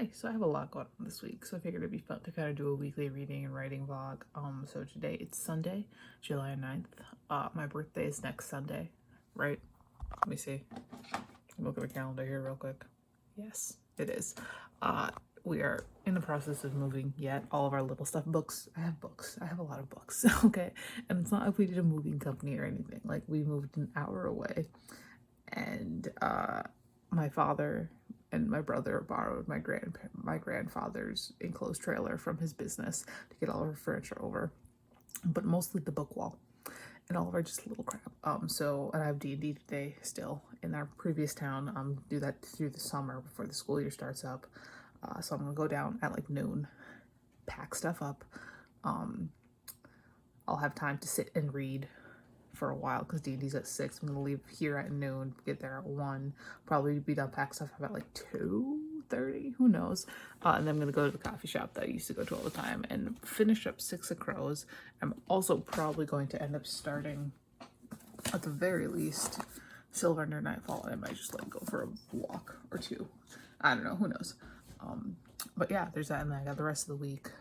Hi, so I have a lot going on this week, so I figured it'd be fun to kind of do a weekly reading and writing vlog. So today it's Sunday, July 9th. My birthday is next Sunday, right? Let me see. Look at the calendar here real quick. Yes, it is. We are in the process of moving yet. All of our little stuff, books. I have a lot of books, okay? And it's not like we did a moving company or anything. Like, we moved an hour away, and my father and my brother borrowed my grandfather's enclosed trailer from his business to get all of our furniture over, but mostly the book wall and all of our just little crap. And I have D&D today still in our previous town. Do that through the summer before the school year starts up. So I'm gonna go down at like noon, pack stuff up. I'll have time to sit and read for a while because D&D's at 6. I'm gonna leave here at noon, get there at 1, probably be done pack stuff about like 2:30, who knows. And then I'm gonna go to the coffee shop that I used to go to all the time and finish up Six of Crows. I'm also probably going to end up starting, at the very least, Silver Under Nightfall. I might just like go for a walk or two. I don't know, who knows. But yeah, there's that, and then I got the rest of the week.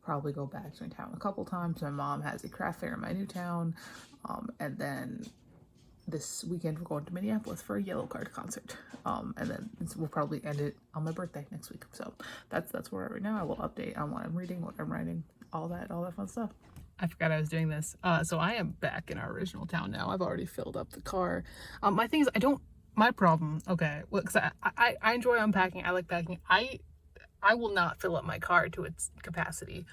Probably go back to my town a couple times. My mom has a craft fair in my new town. And then this weekend we're going to Minneapolis for a Yellowcard concert. And then we'll probably end it on my birthday next week. So that's where we're at right now. I will update on what I'm reading, what I'm writing, all that fun stuff. I forgot I was doing this. So I am back in our original town now. I've already filled up the car. My thing is, my problem, okay, well, because I enjoy unpacking. I like packing. I will not fill up my car to its capacity.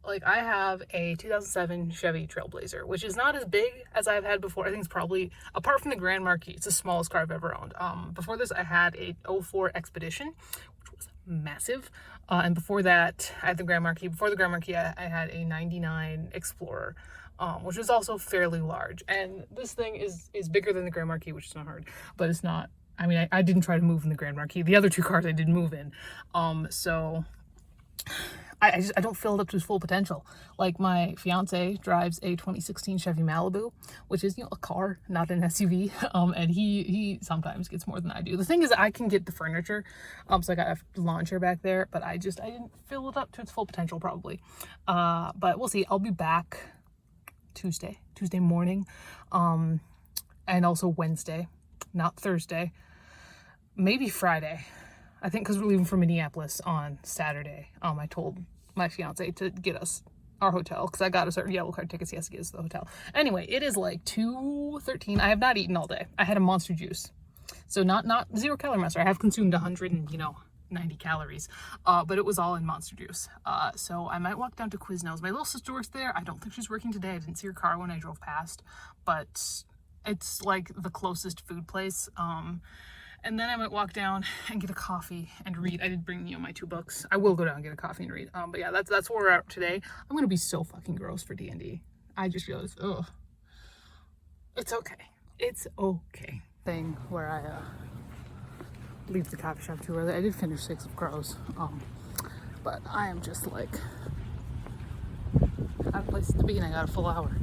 Like, I have a 2007 Chevy Trailblazer, which is not as big as I've had before. I think it's probably, apart from the Grand Marquis, it's the smallest car I've ever owned. Before this, I had a 04 Expedition, which was massive. And before that, I had the Grand Marquis. Before the Grand Marquis, I had a 99 Explorer, which was also fairly large. And this thing is bigger than the Grand Marquis, which is not hard, but it's not. I mean, I didn't try to move in the Grand Marquis. The other two cars I did move in. So I don't fill it up to its full potential. Like, my fiance drives a 2016 Chevy Malibu, which is, a car, not an SUV. And he sometimes gets more than I do. The thing is, I can get the furniture. So I got a lawn chair back there, but I didn't fill it up to its full potential probably. But we'll see. I'll be back Tuesday morning. And also Wednesday, not Thursday, maybe Friday. I think because we're leaving for Minneapolis on Saturday. I told my fiance to get us our hotel because I got us our Yellowcard tickets. He has to get us to the hotel. Anyway, it is like 2:13. I have not eaten all day. I had a Monster juice. So not 0 calorie monster. I have consumed 190 calories. But it was all in Monster juice. So I might walk down to Quiznos. My little sister works there. I don't think she's working today. I didn't see her car when I drove past. But it's like the closest food place. And then I might walk down and get a coffee and read. I did bring, my 2 books. I will go down and get a coffee and read. But yeah, that's where we're at today. I'm gonna be so fucking gross for D&D. I just realized, ugh. It's okay. It's okay. Thing where I leave the coffee shop too early. I did finish Six of Crows. But I am just like, I have places to be and I got a full hour.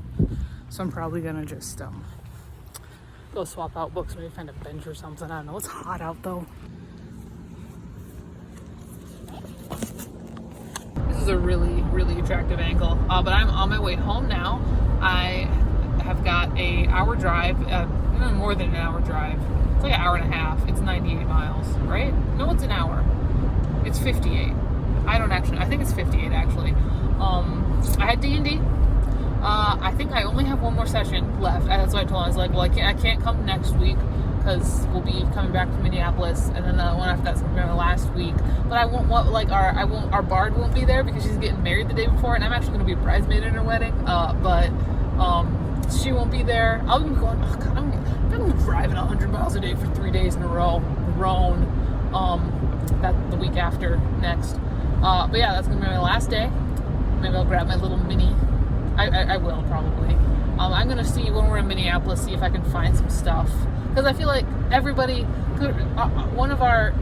So I'm probably gonna just go swap out books, maybe find a bench or something. I don't know. It's hot out though. This is a really, really attractive angle. But I'm on my way home now. I have got an hour drive, even more than an hour drive. It's like an hour and a half. It's 98 miles, right? No, it's an hour. It's 58. I think it's 58 actually. I had D&D. I think I only have one more session left. That's what I told him. I was like, well, I can't come next week because we'll be coming back from Minneapolis, and then the one after that's gonna be my last week. But I won't want our bard won't be there because she's getting married the day before, and I'm actually gonna be a bridesmaid in her wedding. But she won't be there. I'll be going. Oh God, I'm gonna be driving 100 miles a day for 3 days in a row. Grown. That the week after next. But yeah, that's gonna be my last day. Maybe I'll grab my little mini. I will probably. I'm gonna see when we're in Minneapolis, see if I can find some stuff, because I feel like everybody could. One of our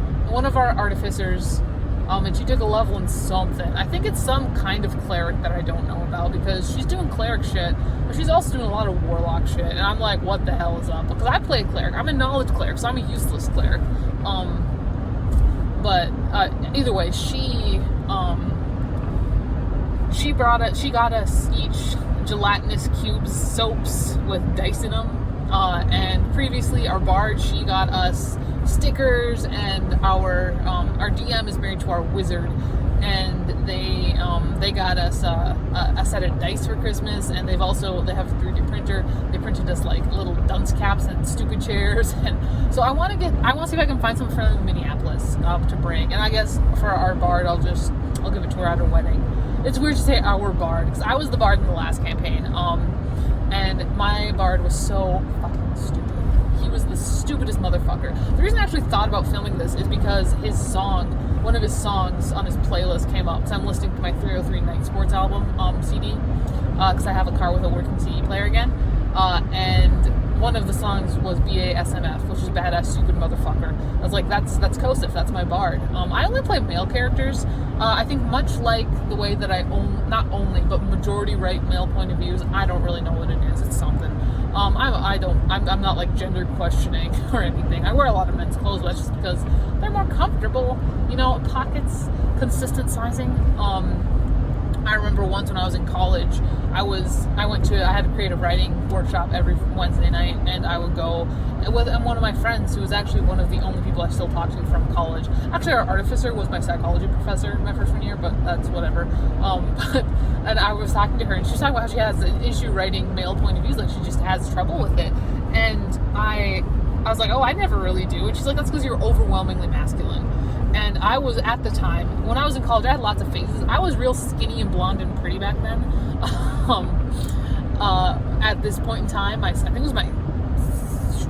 artificers, and she took a level in something. I think it's some kind of cleric that I don't know about, because she's doing cleric shit, but she's also doing a lot of warlock shit, and I'm like, what the hell is up? Because I play a cleric. I'm a knowledge cleric, so I'm a useless cleric. But either way, she got us each gelatinous cubes soaps with dice in them, and previously our bard, she got us stickers, and our DM is married to our wizard, and they got us a set of dice for Christmas, and they have a 3D printer. They printed us like little dunce caps and stupid chairs, and so I want to see if I can find some from Minneapolis to bring. And I guess for our bard, I'll give it to her at her wedding. It's weird to say our bard because I was the bard in the last campaign, and my bard was so fucking stupid. He was the stupidest motherfucker. The reason I actually thought about filming this is because one of his songs on his playlist came up. So I'm listening to my 303 Night Sports album CD because I have a car with a working CD player again, and one of the songs was BASMF, which is Badass Stupid Motherfucker. I was like, that's Kosif, that's my bard. I only play male characters. I think much like the way that I not only, but majority write male point of views, I don't really know what it is. It's something. I'm not like gender questioning or anything. I wear a lot of men's clothes, but that's just because they're more comfortable. Pockets, consistent sizing. I remember once when I was in college, I had a creative writing workshop every Wednesday night, and I would go with one of my friends who was actually one of the only people I still talk to from college. Actually, our artificer was my psychology professor my freshman year, but that's whatever. And I was talking to her, and she was talking about how she has an issue writing male point of views, like she just has trouble with it. And I was like, oh, I never really do. And she's like, that's because you're overwhelmingly masculine. And I was, at the time, when I was in college, I had lots of phases. I was real skinny and blonde and pretty back then. At this point in time, I think it was my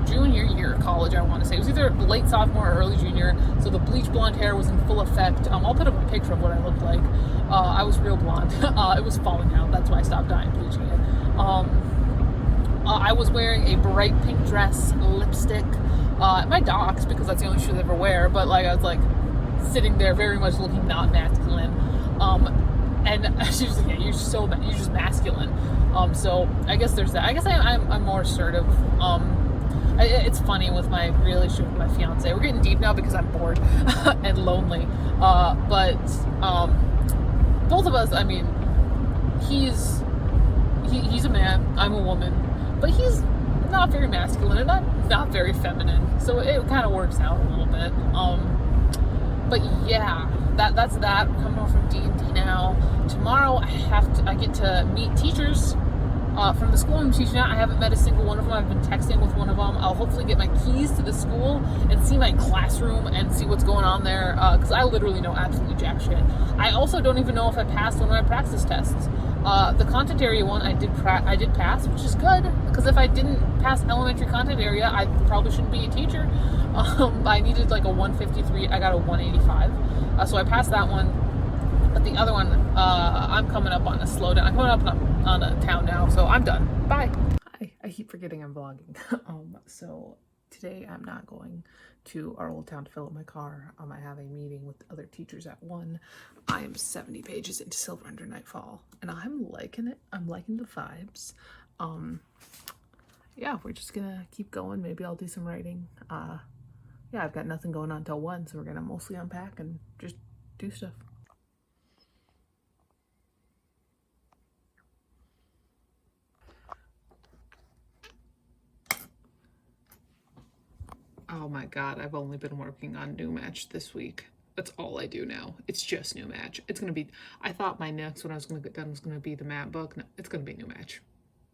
junior year of college, I want to say. It was either late sophomore or early junior, so the bleach blonde hair was in full effect. I'll put up a picture of what I looked like. I was real blonde. It was falling out. That's why I stopped dyeing bleaching it. I was wearing a bright pink dress, lipstick, my Docs, because that's the only shoes I ever wear, but I was sitting there very much looking not masculine, and she was like, yeah, you're just masculine. So I guess there's that. I guess I'm more assertive. It's funny with my relationship with my fiance. We're getting deep now because I'm bored and lonely, but both of us, I mean, he's a man, I'm a woman, but he's not very masculine and not very feminine, so it kind of works out a little bit. But yeah, that's that. I'm coming home from D&D now. Tomorrow I get to meet teachers from the school I'm teaching at. I haven't met a single one of them. I've been texting with one of them. I'll hopefully get my keys to the school and see my classroom and see what's going on there, because I literally know absolutely jack shit. I also don't even know if I passed one of my praxis tests. The content area one I did pass, which is good, because if I didn't pass elementary content area, I probably shouldn't be a teacher. I needed a 153. I got a 185, so I passed that one. But the other one, I'm coming up on a slowdown. I'm coming up on a town now, so I'm done. Bye. Hi. I keep forgetting I'm vlogging. So today I'm not going to our old town to fill up my car. I have a meeting with other teachers at 1. I am 70 pages into Silver Under Nightfall, and I'm liking it. I'm liking the vibes. Yeah, we're just gonna keep going. Maybe I'll do some writing. Yeah, I've got nothing going on till 1, so we're gonna mostly unpack and just do stuff. Oh my god, I've only been working on New Match this week. That's all I do now. It's just New Match. It's gonna be, I thought my next one I was gonna get done was gonna be the map book. No, it's gonna be New Match.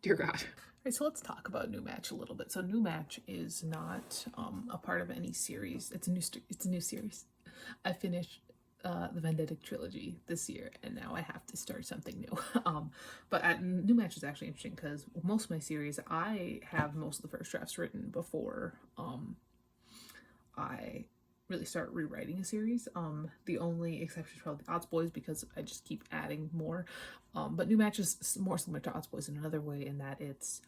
Dear God. All right, so let's talk about New Match a little bit. So New Match is not a part of any series. It's a new series. I finished the Vendetta trilogy this year, and now I have to start something new. But New Match is actually interesting because most of my series, I have most of the first drafts written before I really start rewriting a series. The only exception is probably Odds Boys, because I just keep adding more. But New Match is more similar to Odds Boys in another way, in that it's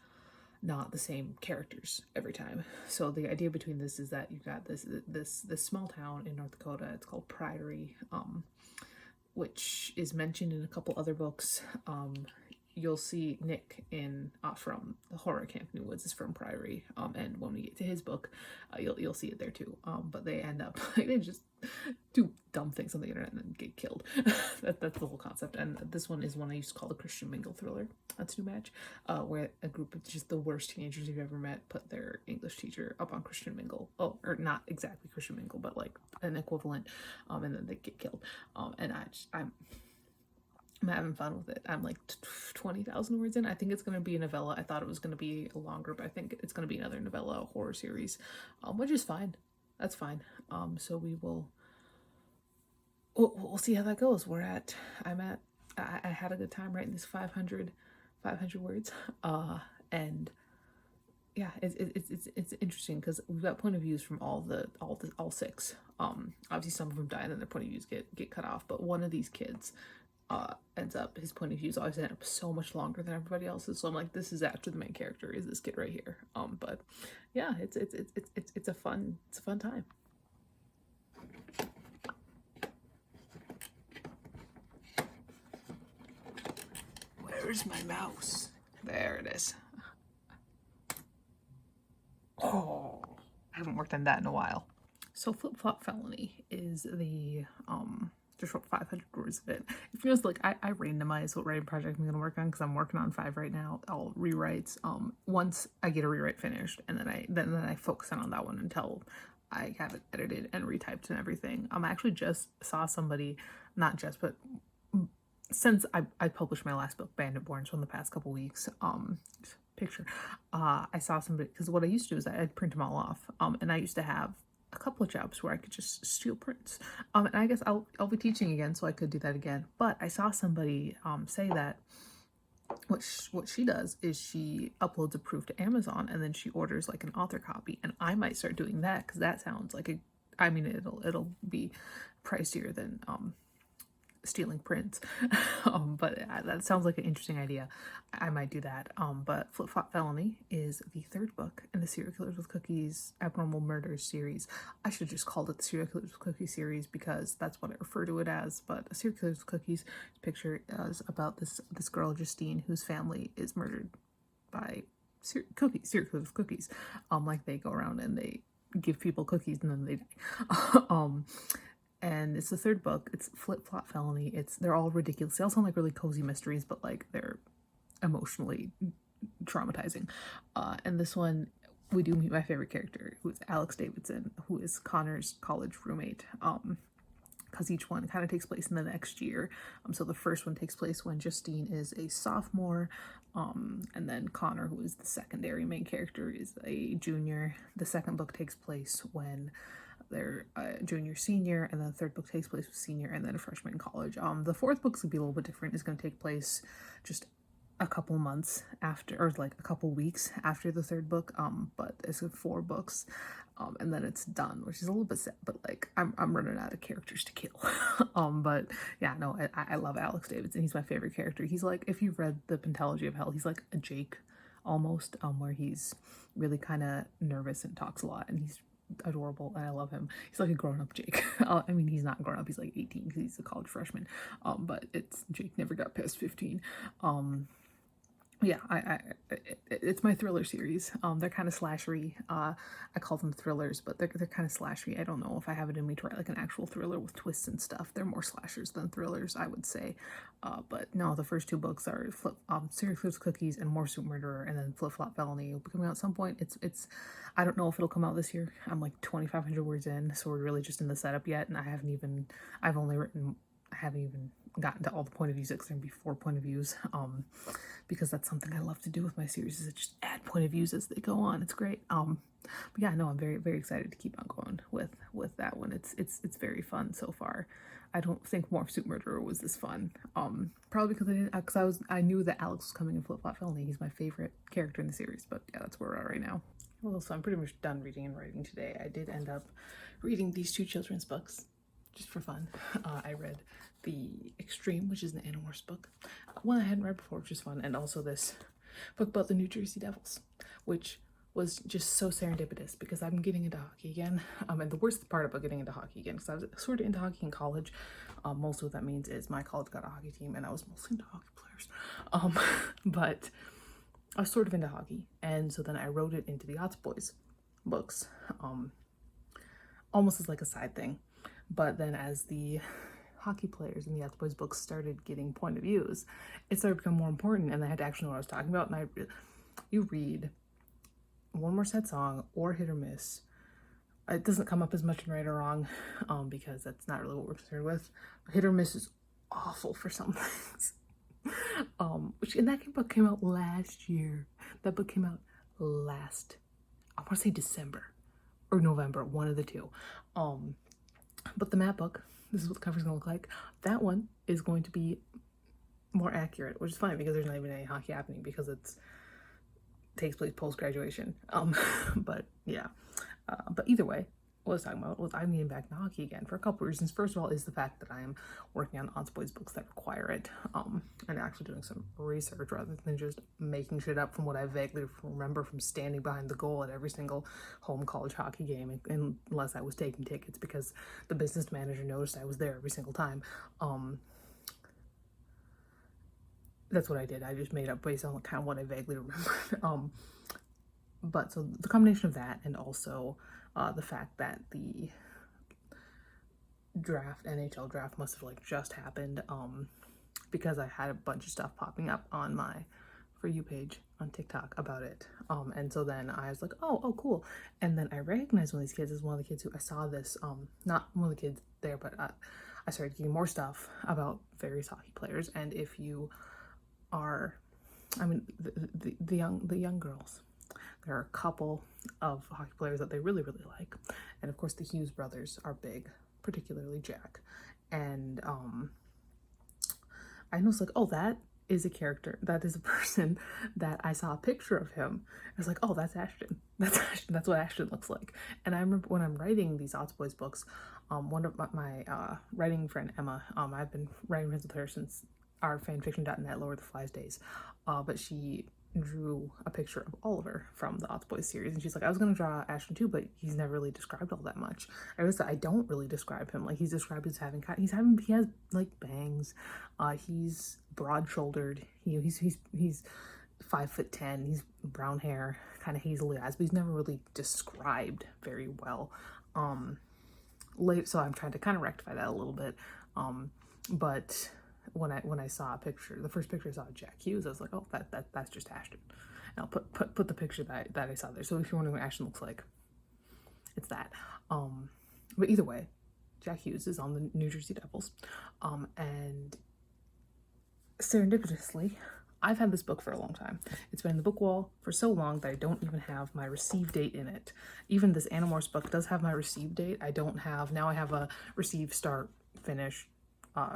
not the same characters every time. So the idea between this is that you've got this small town in North Dakota. It's called Priory, which is mentioned in a couple other books. you'll see Nick in from the horror camp New Woods is from Priory, and when we get to his book, you'll see it there too. But they end up they just do dumb things on the internet and then get killed. That's the whole concept. And this one is one I used to call the Christian Mingle thriller. That's New Match, where a group of just the worst teenagers you've ever met put their English teacher up on Christian Mingle. Oh, or not exactly Christian Mingle, but like an equivalent, and then they get killed. And I'm having fun with it. I'm like 20,000 words in. I think it's going to be a novella. I thought it was going to be a longer, but I think it's going to be another novella horror series, which is fine. That's fine. So we'll see how that goes. I had a good time writing these 500 words. And yeah, it's interesting because we've got point of views from all six. Obviously some of them die and then their point of views get cut off, but one of these kids ends up, his point of views always end up so much longer than everybody else's. So I'm like, this is after the main character is this kid right here. But yeah, it's a fun time. Where's my mouse? There it is. Oh, I haven't worked on that in a while. So Flip Flop Felony is the just wrote 500 words of it. If you notice, like I randomize what writing project I'm gonna work on because I'm working on 5 right now. All rewrites. Once I get a rewrite finished, and then I focus on that one until I have it edited and retyped and everything. I actually just saw somebody, not just, but since I published my last book, Bandit Born, so in the past couple weeks, picture, I saw somebody, because what I used to do is I'd print them all off, and I used to have a couple of jobs where I could just steal prints, and I guess I'll be teaching again, so I could do that again. But I saw somebody say that what she does is she uploads a proof to Amazon and then she orders like an author copy, and I might start doing that because that sounds like I mean it'll be pricier than stealing prints. But that sounds like an interesting idea. I might do that. But Flip Flop Felony is the 3rd book in the Serial Killers with Cookies Abnormal Murders series. I should have just called it the Serial Killers with Cookies series because that's what I refer to it as. But Serial Killers with Cookies picture is about this girl Justine whose family is murdered by serial killers with cookies. Like they go around and they give people cookies and then they die. And it's the 3rd book. It's Flip Flop Felony. They're all ridiculous. They all sound like really cozy mysteries, but like they're emotionally traumatizing. And this one, we do meet my favorite character, who is Alex Davidson, who is Connor's college roommate. Because each one kind of takes place in the next year. So the first one takes place when Justine is a sophomore, and then Connor, who is the secondary main character, is a junior. The 2nd book takes place when they're junior, senior, and then the 3rd book takes place with senior and then a freshman in college. The 4th book's gonna be a little bit different. It's gonna take place just a couple months after, or like a couple weeks after the 3rd book. But it's 4 books, and then it's done, which is a little bit sad. But like I'm running out of characters to kill. But yeah, no, I love Alex Davidson. He's my favorite character. He's like, if you've read The Pentology of Hell, he's like a Jake almost, where he's really kind of nervous and talks a lot, and he's adorable and I love him. He's like a grown-up Jake. I mean, he's not grown up, he's like 18 because he's a college freshman, but it's Jake never got past 15. Yeah, it's my thriller series. They're kind of slashery. I call them thrillers, but they're kind of slashery. I don't know if I have it in me to write like an actual thriller with twists and stuff. They're more slashers than thrillers, I would say. But no, the first 2 books are Serial Killers Cookies and More Soup Murderer, and then Flip Flop Felony will be coming out at some point. It's I don't know if it'll come out this year. I'm like 2,500 words in, so we're really just in the setup yet, and I haven't even gotten to all the point of views. It's going to be 4 point of views, because that's something I love to do with my series, is just add point of views as they go on. It's great. But yeah, no, I'm very, very excited to keep on going with that one. It's very fun so far. I don't think More Soup Murderer was this fun. Probably because I knew that Alex was coming in Flip Flop Felony. He's my favorite character in the series, but yeah, that's where we're at right now. Well, so I'm pretty much done reading and writing today. I did end up reading these 2 children's books just for fun. I read The Extreme, which is an Animorphs book, one I hadn't read before, which is fun, and also this book about the New Jersey Devils, which was just so serendipitous because I'm getting into hockey again. And the worst part about getting into hockey again, because I was sort of into hockey in college, Mostly what that means is my college got a hockey team, and I was mostly into hockey players. But I was sort of into hockey, and so then I wrote it into the Yachts Boys books, almost as like a side thing. But then as the hockey players in the Yachts Boys books started getting point of views, it started to become more important, and I had to actually know what I was talking about. And you read One More Sad Song or Hit or Miss. It doesn't come up as much in Right or Wrong, because that's not really what we're concerned with. Hit or Miss is awful for some things. And that book came out last year. That book came out I want to say December or November, one of the two. But the Matt book, this is what the cover's gonna look like. That one is going to be more accurate, which is fine because there's not even any hockey happening because takes place post-graduation. But yeah. But either way, what I was talking about was I'm getting back to hockey again for a couple of reasons. First of all is the fact that I am working on Yachts Boys books that require it, and actually doing some research rather than just making shit up from what I vaguely remember from standing behind the goal at every single home college hockey game, unless I was taking tickets because the business manager noticed I was there every single time. That's what I did. I just made up based on kind of what I vaguely remember. But so the combination of that and also the fact that the NHL draft must have like just happened, because I had a bunch of stuff popping up on my For You page on TikTok about it. And so then I was like, oh, cool. And then I recognized one of these kids as one of the kids who I saw this, not one of the kids there, but I started getting more stuff about various hockey players. And if you are, the young girls, there are a couple of hockey players that they really, really like. And of course the Hughes brothers are big, particularly Jack. And I was like, oh, that is a character. That is a person that I saw a picture of him. I was like, oh, that's Ashton. That's Ashton. That's what Ashton looks like. And I remember when I'm writing these Yachts Boys books, one of my writing friend, Emma, I've been writing with her since our fanfiction.net Lower the Flies days, but she drew a picture of Oliver from the Yachts Boys series, and she's like, I was gonna draw Ashton too, but he's never really described all that much. I guess I don't really describe him. Like, he's described as having he has like bangs, he's broad-shouldered, he's 5'10", he's brown hair, kind of hazily eyes, but he's never really described very well. So I'm trying to kind of rectify that a little bit, but when I saw a picture, the first picture I saw of Jack Hughes, I was like, oh, that's just Ashton. And I'll put the picture that I saw there. So if you're wondering what Ashton looks like, it's that. But either way, Jack Hughes is on the New Jersey Devils. And serendipitously, I've had this book for a long time. It's been in the book wall for so long that I don't even have my receive date in it. Even this Animorphs book does have my receive date. Now I have a receive, start, finish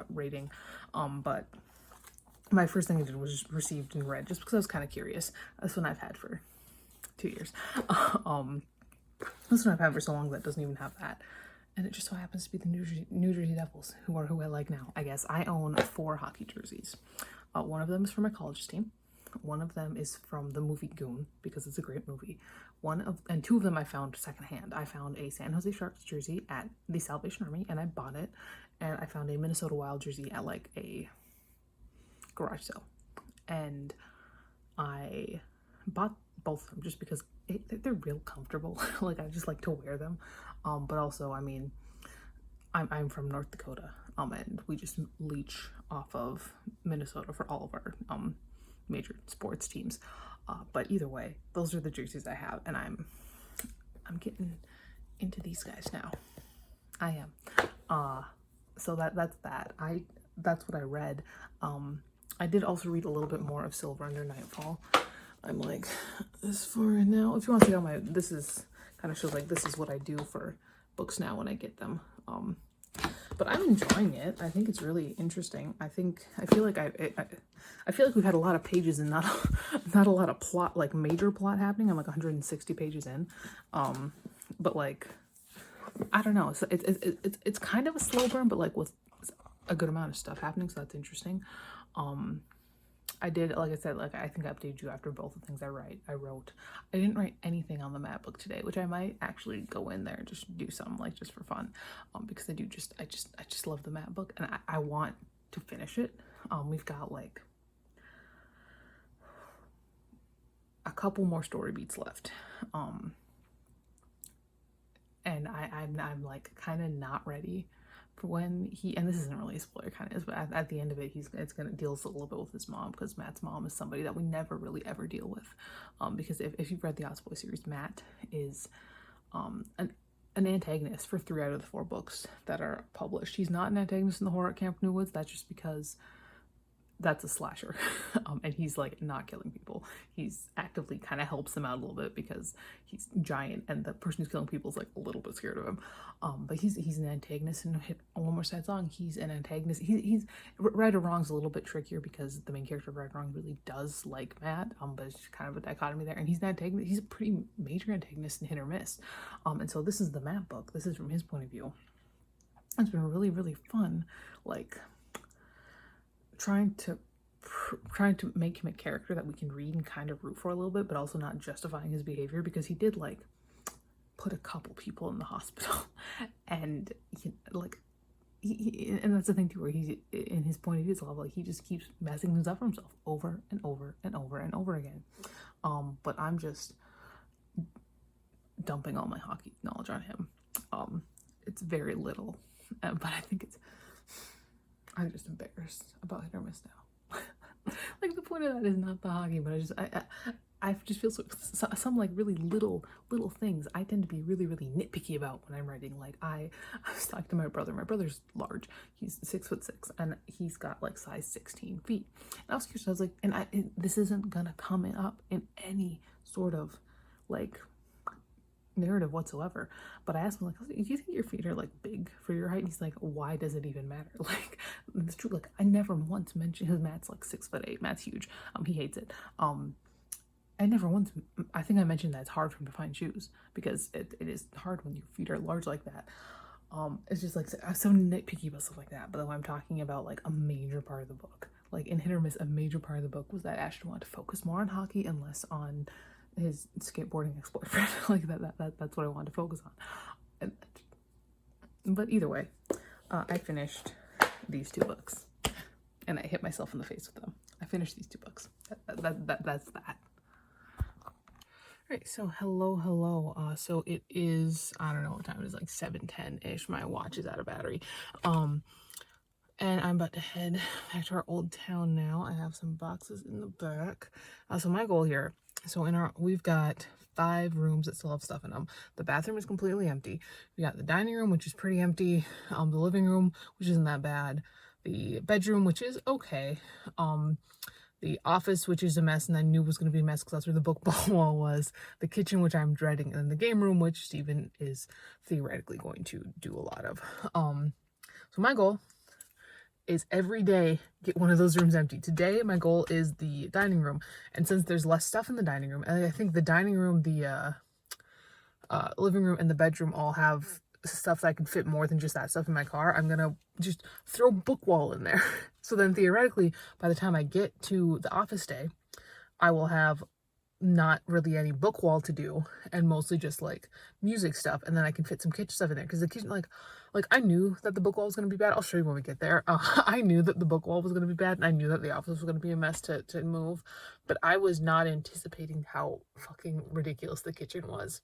rating, but my first thing I did was just received and read, just because I was kind of curious. That's one I've had for 2 years. This one I've had for so long that doesn't even have that, and it just so happens to be the New Jersey Devils, who I like now. I guess I own 4 hockey jerseys. One of them is for my college team. One of them is from the movie Goon, because it's a great movie. And 2 of them I found secondhand. I found a San Jose Sharks jersey at the Salvation Army, and I bought it. And I found a Minnesota Wild jersey at like a garage sale. And I bought both of them just because they're real comfortable. Like, I just like to wear them. But also, I'm from North Dakota, and we just leech off of Minnesota for all of our major sports teams. But either way, those are the jerseys I have, and I'm getting into these guys now. I am. So that's that. That's what I read. I did also read a little bit more of Silver Under Nightfall. I'm like this far now. If you want to see how this is kind of shows like this is what I do for books now when I get them. But I'm enjoying it. I think it's really interesting. I feel like we've had a lot of pages and not a lot of plot, like major plot happening. I'm like 160 pages in. But like, I don't know. So it's kind of a slow burn, but like with a good amount of stuff happening. So that's interesting. I did, like I said, like I think I updated you after both the things I wrote. I didn't write anything on the map book today, which I might actually go in there and just do some, like, just for fun, because I just love the map book, and I want to finish it. We've got like a couple more story beats left, and I'm like kind of not ready for when he, and this isn't really a spoiler, kind of is, but at the end of it, it's gonna deals a little bit with his mom, because Matt's mom is somebody that we never really ever deal with, because if you've read the Osboy series, Matt is an antagonist for 3 out of the 4 books that are published. He's not an antagonist in the Horror at Camp New Woods. That's just because that's a slasher, and he's like not killing people. He's actively kind of helps them out a little bit because he's giant, and the person who's killing people is like a little bit scared of him. But he's an antagonist, and One More Sad Song, he's an antagonist. He's Right or Wrong's a little bit trickier because the main character of Right or Wrong really does like Matt, but it's kind of a dichotomy there. And he's an antagonist. He's a pretty major antagonist in Hit or Miss. And so this is the Matt book. This is from his point of view. It's been really, really fun, like trying to make him a character that we can read and kind of root for a little bit, but also not justifying his behavior, because he did like put a couple people in the hospital, and and that's the thing too, where he's in his point of view, like he just keeps messing things up for himself over and over and over and over again. But I'm just dumping all my hockey knowledge on him. It's very little, but I think I'm just embarrassed about Hit or Miss now. Like, the point of that is not the hockey, but I just feel some like really little things I tend to be really, really nitpicky about when I'm writing. Like I was talking to my brother. My brother's large. He's 6'6", and he's got like size 16 feet. And I was curious. I was like, this isn't gonna come up in any sort of like narrative whatsoever, but I asked him, like, do you think your feet are like big for your height? And he's like, why does it even matter? Like, it's true. Like, I never once mentioned, because Matt's like 6'8". Matt's huge. He hates it. I never once, I think I mentioned that it's hard for him to find shoes, because it is hard when your feet are large like that. It's just like, I'm so nitpicky about stuff like that. But when I'm talking about like a major part of the book, like in Hit or Miss, a major part of the book was that Ashton wanted to focus more on hockey and less on his skateboarding ex-boyfriend. Like that's what I wanted to focus on. But either way, I finished these 2 books, and I hit myself in the face with them. I finished these 2 books. That's that. Alright, so hello. So it is, I don't know what time it is, like 7:10-ish. My watch is out of battery. And I'm about to head back to our old town now. I have some boxes in the back. So my goal here, we've got 5 rooms that still have stuff in them. The bathroom is completely empty. We got the dining room, which is pretty empty. The living room, which isn't that bad. The bedroom, which is okay. The office, which is a mess, and I knew was going to be a mess because that's where the book wall was. The kitchen, which I'm dreading, and then the game room, which Steven is theoretically going to do a lot of. So my goal is every day get one of those rooms empty. Today my goal is the dining room, and since there's less stuff in the dining room, and I think the dining room, the living room, and the bedroom all have stuff that I can fit more than just that stuff in my car, I'm gonna just throw book wall in there. So then theoretically, by the time I get to the office day, I will have not really any book wall to do, and mostly just like music stuff, and then I can fit some kitchen stuff in there, because the kitchen, like I knew that the book wall was going to be bad. I'll show you when we get there. I knew that the book wall was going to be bad, and I knew that the office was going to be a mess to move, but I was not anticipating how fucking ridiculous the kitchen was.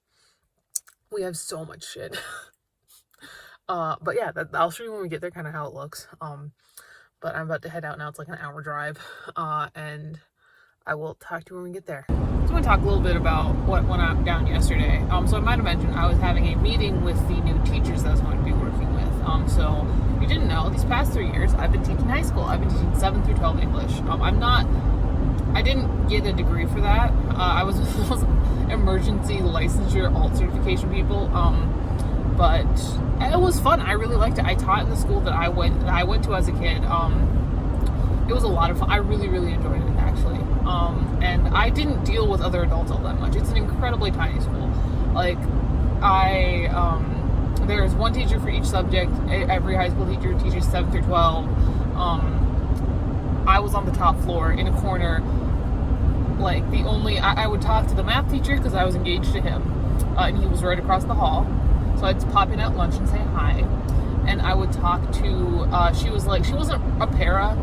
We have so much shit. But yeah, I'll show you when we get there kind of how it looks. But I'm about to head out now. It's like an hour drive, and I will talk to you when we get there. So I'm going to talk a little bit about what went down yesterday. So I might have mentioned I was having a meeting with the new teachers that I was going to be working with. So if you didn't know, these past 3 years, I've been teaching high school. I've been teaching 7th through 12 English. I didn't get a degree for that. I was those emergency licensure alt certification people. But it was fun. I really liked it. I taught in the school that I went to as a kid. It was a lot of fun. I really, really enjoyed it, actually. And I didn't deal with other adults all that much. It's an incredibly tiny school. Like, there's one teacher for each subject. Every high school teacher teaches 7 through 12. I was on the top floor in a corner. Like, I would talk to the math teacher because I was engaged to him, and he was right across the hall. So I'd pop in at lunch and say hi. And I would talk to, she wasn't a para,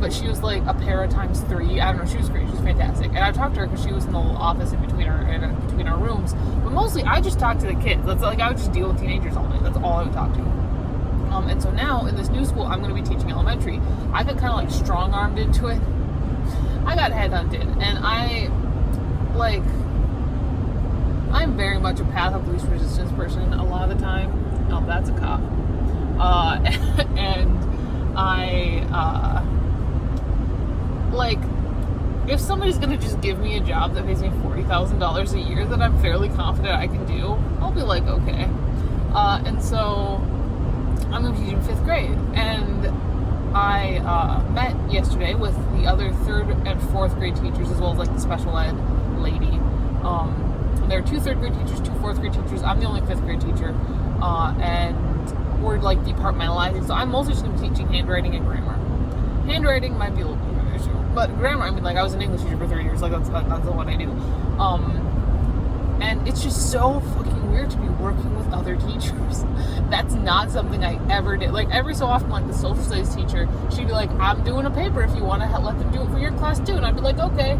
but she was like a para times 3. I don't know, she was great, she was fantastic. And I talked to her because she was in the little office in between our rooms. But mostly I just talked to the kids. That's like, I would just deal with teenagers all day. That's all I would talk to. And so now in this new school, I'm going to be teaching elementary. I got kind of like strong-armed into it. I got headhunted, and I'm very much a path of least resistance person a lot of the time. Oh, that's a cop. And if somebody's gonna just give me a job that pays me $40,000 a year that I'm fairly confident I can do, I'll be like, okay. And so I'm gonna be teaching 5th grade, and I met yesterday with the other 3rd and 4th grade teachers, as well as like the special ed lady. There are 2 3rd grade teachers, 2 4th grade teachers. I'm the only 5th grade teacher, and we're like departmentalizing. So I'm mostly just going to be teaching handwriting and grammar. Handwriting might be a little bit of an issue, but grammar, I mean, like, I was an English teacher for 3 years. Like, that's what I do. And it's just so fucking weird to be working with other teachers. That's not something I ever did. Like, every so often, like, the social studies teacher, she'd be like, I'm doing a paper if you want to let them do it for your class too. And I'd be like, okay.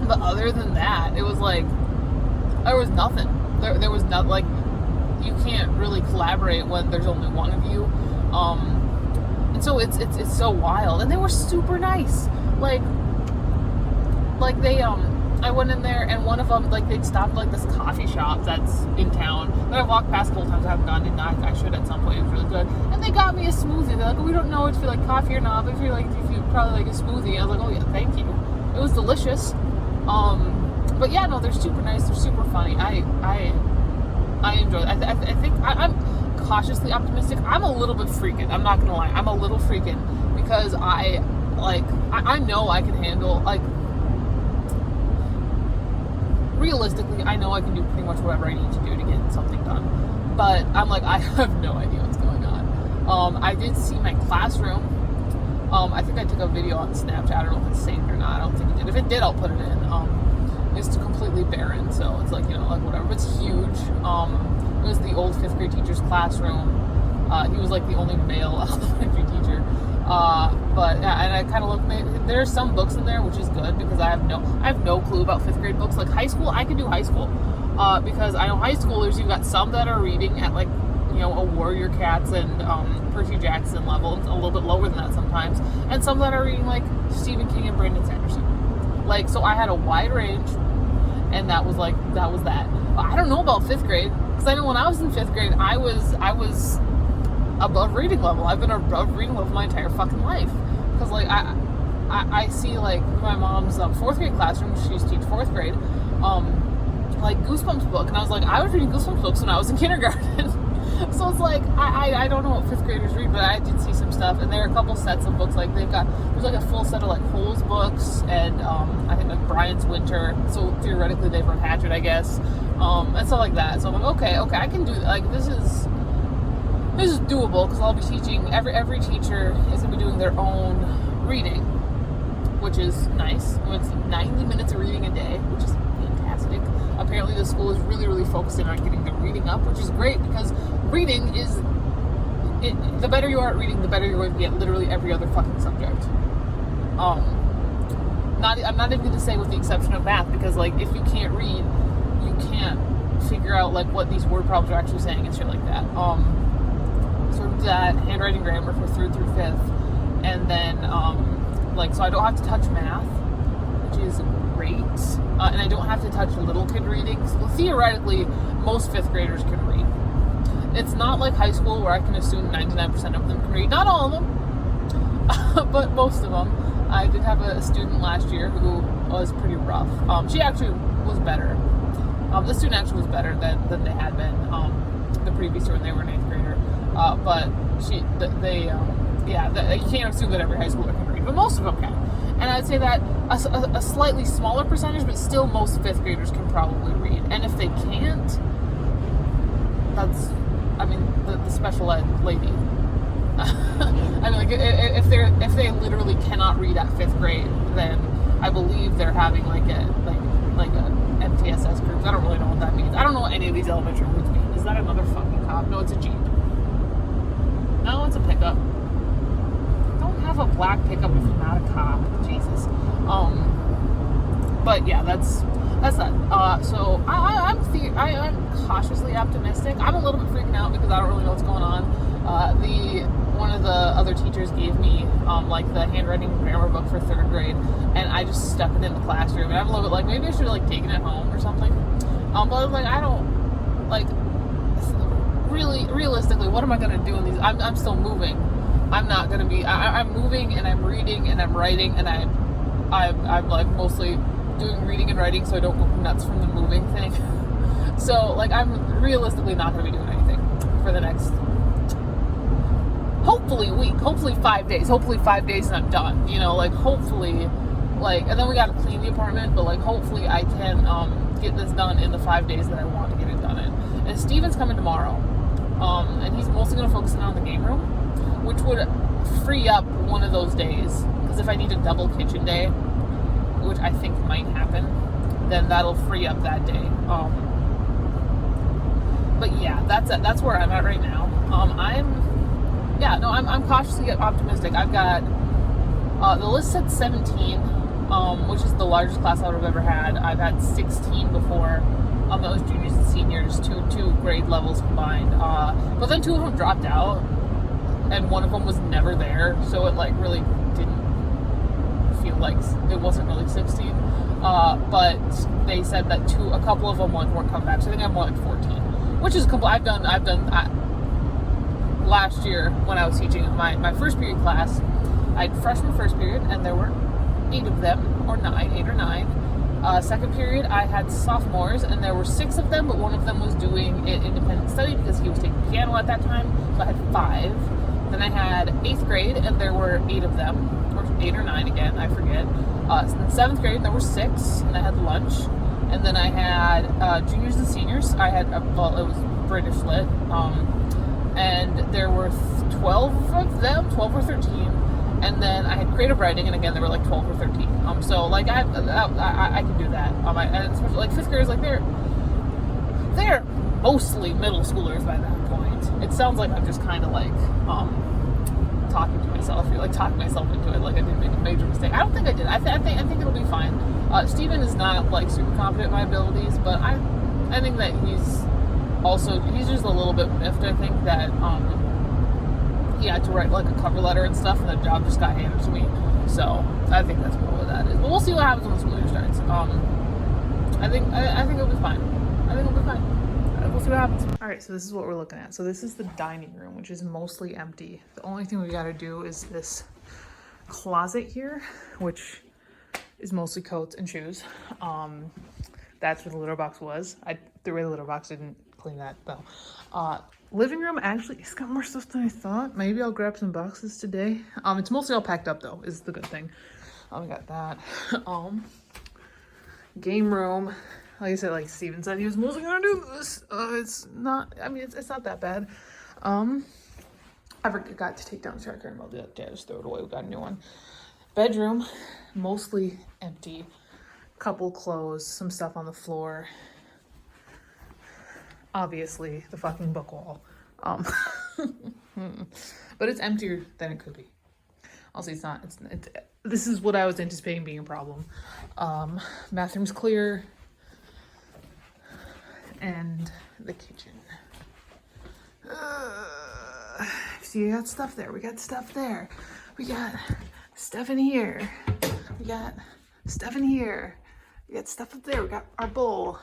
But other than that, it was like, there was nothing. There was not, like, you can't really collaborate when there's only one of you. And so it's so wild. And they were super nice. Like they, I went in there, and one of them, like, they'd stopped, like, this coffee shop that's in town that I've walked past a couple times. I haven't gone in. I should at some point. It was really good. And they got me a smoothie. They're like, we don't know if you like coffee or not, but if you probably like a smoothie. I was like, oh yeah, thank you. It was delicious. But yeah, no, they're super nice. They're super funny. I enjoy it. I think I'm cautiously optimistic. I'm a little bit freaking. I'm not gonna lie. I'm a little freaking because I know I can handle, like, realistically, I know I can do pretty much whatever I need to do to get something done. But I'm like, I have no idea what's going on. I did see my classroom. I think I took a video on Snapchat. I don't know if it's saved or not. I don't think it did. If it did, I'll put it in. It's completely barren, so it's like, like whatever. But it's huge. It was the old 5th grade teacher's classroom. He was like the only male elementary teacher. But yeah, and I kind of looked. There's some books in there, which is good because I have no clue about 5th grade books. Like high school, I can do high school because I know high schoolers. You've got some that are reading at like a Warrior Cats and Percy Jackson level, a little bit lower than that sometimes, and some that are reading like Stephen King and Brandon Sanderson. Like, so I had a wide range, and that was that. I don't know about 5th grade because I know when I was in 5th grade, I was above reading level. I've been above reading level my entire fucking life because like I see like my mom's 4th grade classroom. She used to teach 4th grade, like Goosebumps book, and I was reading Goosebumps books when I was in kindergarten. So it's like, I don't know what 5th graders read, but I did see some stuff, and there are a couple sets of books, like there's like a full set of like Hole's books, and I think like Brian's Winter, so theoretically they've read Hatchet, I guess, and stuff like that. So I'm like, okay, I can do, like, this is doable, because I'll be teaching, every teacher is going to be doing their own reading, which is nice. It's 90 minutes of reading a day, which is fantastic. Apparently the school is really, really focusing on getting the reading up, which is great because reading is, the better you are at reading, the better you're going to be at literally every other fucking subject. I'm not even going to say with the exception of math, because like if you can't read, you can't figure out like what these word problems are actually saying and shit like that. So that handwriting grammar for 3rd through 5th, and then so I don't have to touch math, which is great, and I don't have to touch little kid reading. So theoretically, most 5th graders can read. It's not like high school where I can assume 99% of them can read. Not all of them, but most of them. I did have a student last year who was pretty rough. She actually was better. The student actually was better than they had been the previous year when they were an 8th grader. But you can't assume that every high schooler can read, but most of them can. And I'd say that a slightly smaller percentage, but still most 5th graders can probably read. And if they can't, the special ed lady. I mean, like, if they literally cannot read at 5th grade, then I believe they're having like a MTSS group. I don't really know what that means. I don't know what any of these elementary words mean. Is that another fucking cop? No, it's a Jeep. No, it's a pickup. Don't have a black pickup if you're not a cop. Jesus. But yeah, that's that. So I'm cautiously optimistic. I'm a little bit freaking out because I don't really know what's going on. One of the other teachers gave me like the handwriting grammar book for 3rd grade, and I just stuck it in the classroom. And I'm a little bit like, maybe I should have like taken it home or something. But I was like, I don't like. Really, realistically, what am I gonna do in these? I'm still moving. I'm not gonna be. I'm moving and I'm reading and I'm writing and I'm like mostly doing reading and writing so I don't go nuts from the moving thing. So like I'm realistically not gonna be doing anything for the next hopefully week, hopefully 5 days, hopefully 5 days and I'm done. You know, like hopefully like, and then we gotta clean the apartment, but like hopefully I can get this done in the 5 days that I want to get it done in. And Steven's coming tomorrow. And he's mostly going to focus on the game room, which would free up one of those days. Because if I need a double kitchen day, which I think might happen, then that'll free up that day. But yeah, that's where I'm at right now. I'm cautiously optimistic. I've got the list said 17, which is the largest class I would have ever had. I've had 16 before. That was juniors and seniors, two grade levels combined. But then 2 of them dropped out, and one of them was never there, so it like really didn't feel like it wasn't really 16. But they said that a couple of them weren't coming back, so I think I'm like 14, which is I've done last year when I was teaching my first period class. I had freshman first period, and there were 8 of them, or 8 or 9. Second period, I had sophomores, and there were 6 of them, but one of them was doing an independent study because he was taking piano at that time, so I had 5. Then I had 8th grade, and there were 8 of them, or 8 or 9 again, I forget. So then 7th grade, and there were 6, and I had lunch. And then I had juniors and seniors. I had, it was British Lit, and there were 12 of them, 12 or 13. And then I had creative writing, and again, there were like 12 or 13. So like I can do that. And especially like 5th graders, like they're mostly middle schoolers by that point. It sounds like I'm just kind of like talking to myself, like talking myself into it, like I didn't make a major mistake. I don't think I did. I think it'll be fine. Steven is not like super confident in my abilities, but I think that he's just a little bit miffed. I think that he had to write like a cover letter and stuff, and the job just got handed to me. So I think that's more what that is. But we'll see what happens when the school year starts. I think it'll be fine. We'll see what happens. All right, so this is what we're looking at. So this is the dining room, which is mostly empty. The only thing we got to do is this closet here, which is mostly coats and shoes. That's where the litter box was. I threw away the litter box, didn't clean that though. Living room, actually, it's got more stuff than I thought. Maybe I'll grab some boxes today. It's mostly all packed up though, is the good thing. We got that. Game room, like I said, like Steven said, he was mostly gonna do this. It's not that bad. I forgot to take down the shower curtain. I'll do that today. Just throw it away. We got a new one. Bedroom, mostly empty. Couple clothes, some stuff on the floor. Obviously, the fucking book wall. But it's emptier than it could be. Also, it's not. This is what I was anticipating being a problem. Bathroom's clear. And the kitchen. See, you got stuff there. We got stuff there. We got stuff in here. We got stuff in here. We got stuff up there. We got our bowl.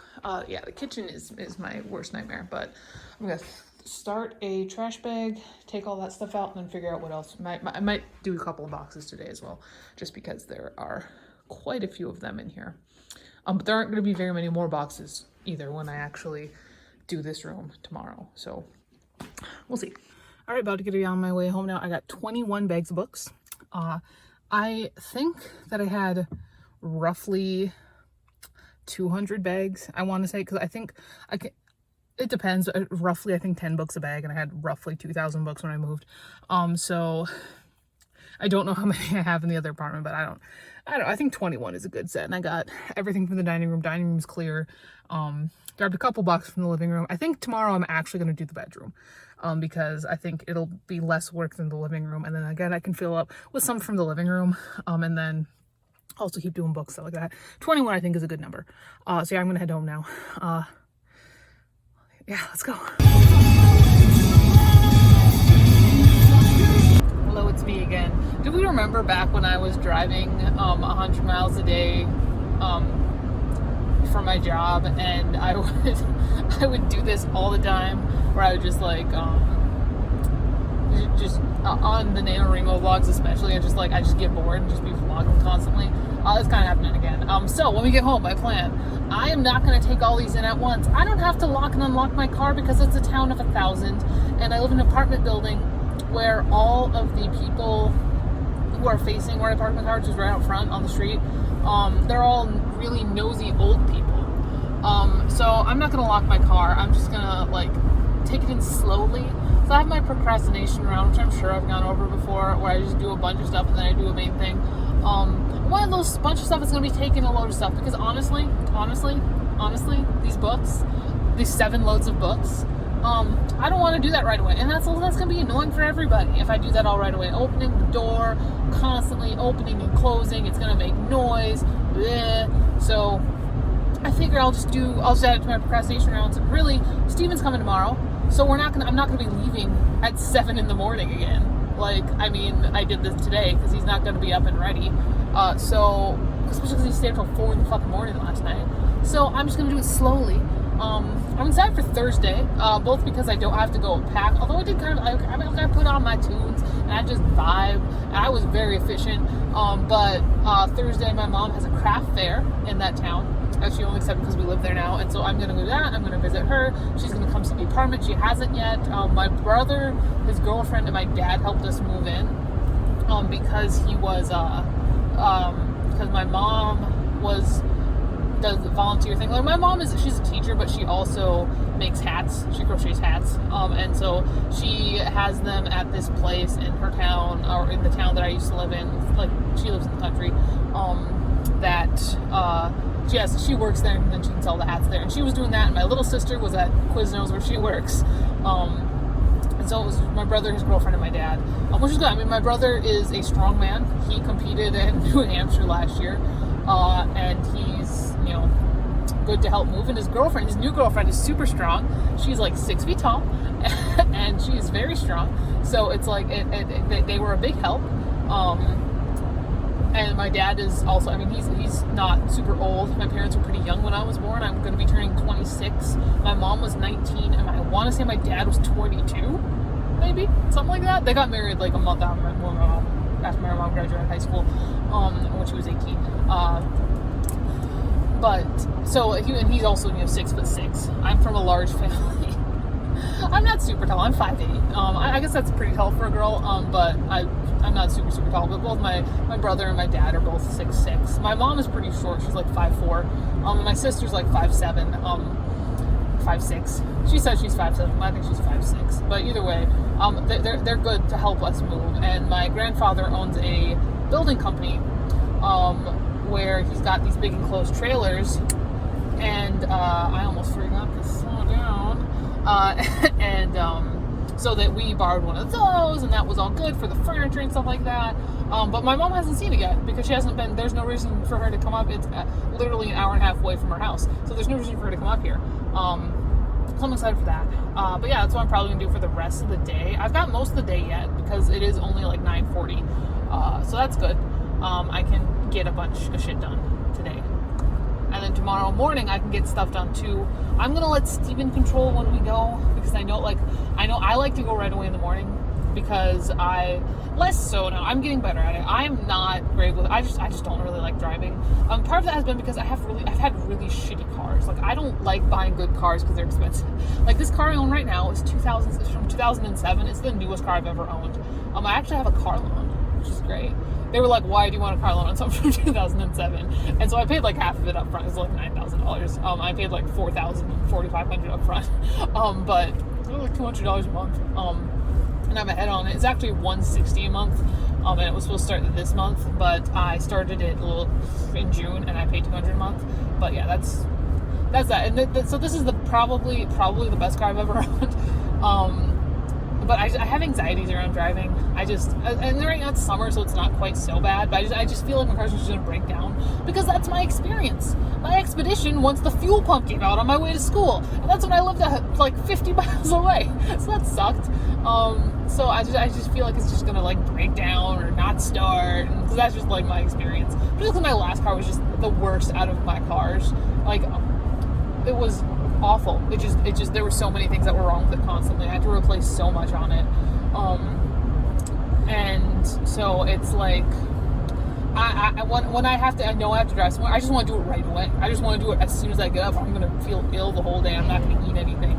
Yeah, the kitchen is my worst nightmare, but I'm gonna start a trash bag, take all that stuff out, and then figure out what else. I might do a couple of boxes today as well, just because there are quite a few of them in here. But there aren't gonna be very many more boxes either when I actually do this room tomorrow. So we'll see. All right, about to get on my way home now. I got 21 bags of books. I think that I had roughly 200 bags, I want to say, because I think it depends. Roughly, I think 10 books a bag, and I had roughly 2,000 books when I moved. So I don't know how many I have in the other apartment, but I think 21 is a good set. And I got everything from the dining room. Dining room's clear. Grabbed a couple boxes from the living room. I think tomorrow I'm actually going to do the bedroom. Because I think it'll be less work than the living room. And then again, I can fill up with some from the living room. And then also keep doing books, stuff like that. 21 I think is a good number. So yeah, I'm gonna head home now. Yeah, let's go. Hello, it's me again. Do we remember back when I was driving 100 miles a day for my job, and I would do this all the time, where I would just like on the NaNoWriMo vlogs especially, I just get bored and just be vlogging constantly. It's kind of happening again. So when we get home, my plan, I am not going to take all these in at once. I don't have to lock and unlock my car because it's a town of 1,000, and I live in an apartment building where all of the people who are facing where I park my car, which is right out front on the street, they're all really nosy old people. So I'm not going to lock my car. I'm just going to like take it in slowly. So I have my procrastination round, which I'm sure I've gone over before, where I just do a bunch of stuff and then I do a main thing. One of those bunch of stuff is going to be taking a load of stuff, because honestly, these books, these 7 loads of books, I don't want to do that right away. And that's going to be annoying for everybody if I do that all right away. Opening the door, constantly opening and closing, it's going to make noise. Bleh. So I figure I'll just add it to my procrastination rounds. Really, Steven's coming tomorrow, so I'm not gonna be leaving at 7 in the morning again. Like, I mean, I did this today because he's not gonna be up and ready. So, especially because he stayed until 4 in the fucking morning last night. So I'm just gonna do it slowly. I'm excited for Thursday, both because I don't have to go and pack. Although I did I put on my tunes and I just vibe, and I was very efficient. But Thursday, my mom has a craft fair in that town. She only accepted because we live there now, and so I'm gonna go to that. I'm gonna visit her. She's gonna come see the apartment. She hasn't yet. My brother, his girlfriend, and my dad helped us move in because he was because my mom does the volunteer thing. Like, my mom she's a teacher, but she also makes hats. She crochets hats, and so she has them at this place in her town, or in the town that I used to live in. Like, she lives in the country. She works there, and then she can sell the hats there. And she was doing that, and my little sister was at Quiznos where she works. And so it was my brother, his girlfriend, and my dad, which is good. I mean, my brother is a strong man. He competed in New Hampshire last year, and he's, good to help move. And his new girlfriend is super strong. She's like 6 feet tall, and she's very strong. So it's like they were a big help. And my dad is also, I mean, he's not super old. My parents were pretty young when I was born. I'm going to be turning 26. My mom was 19, and I want to say my dad was 22, maybe, something like that. They got married like a month after my mom graduated high school, when she was 18. But so he's also 6'6". I'm from a large family. I'm not super tall. I'm 5'8". I guess that's pretty tall for a girl. But I'm not super tall. But both my brother and my dad are both 6'6". My mom is pretty short. She's like 5'4". And my sister's like 5'7". 5'6". She says she's 5'7". I think she's 5'6". But either way, they're good to help us move. And my grandfather owns a building company, where he's got these big enclosed trailers. And I almost forgot to slow down. So that we borrowed one of those, and that was all good for the furniture and stuff like that. But my mom hasn't seen it yet because she hasn't been. There's no reason for her to come up. It's literally an hour and a half away from her house, so there's no reason for her to come up here. So I'm excited for that. But yeah, that's what I'm probably gonna do for the rest of the day. I've got most of the day yet because it is only like 9:40, so that's good. I can get a bunch of shit done today. And then tomorrow morning I can get stuff done too. I'm gonna let Steven control when we go, because I know I like to go right away in the morning, because less so now. I'm getting better at it. I am not great with it. I just don't really like driving. Part of that has been because I've had really shitty cars. Like, I don't like buying good cars because they're expensive. Like, this car I own right now is from 2007. It's the newest car I've ever owned. I actually have a car loan, which is great. They were like, why do you want a car loan on something from 2007? And so I paid like half of it up front. It was like $9,000. I paid like $4,500 up front. But it was like $200 a month. and I'm ahead on it. It's actually $160 a month, and it was supposed to start this month, but I started it in June, and I paid $200 a month. But yeah, that's that. And so this is probably the best car I've ever owned. But I have anxieties around driving. And right now it's summer, so it's not quite so bad, but I just feel like my car's just going to break down, because that's my experience. My expedition, once the fuel pump gave out on my way to school, and that's when I lived at like 50 miles away, so that sucked. So I just feel like it's just going to like break down or not start, because that's just like my experience. Just because my last car was just the worst out of my cars. Like, it was awful. It just there were so many things that were wrong with it constantly. I had to replace so much on it. And so it's like, when I know I have to drive somewhere, I just want to do it right away. I just want to do it as soon as I get up. I'm going to feel ill the whole day. I'm not going to eat anything.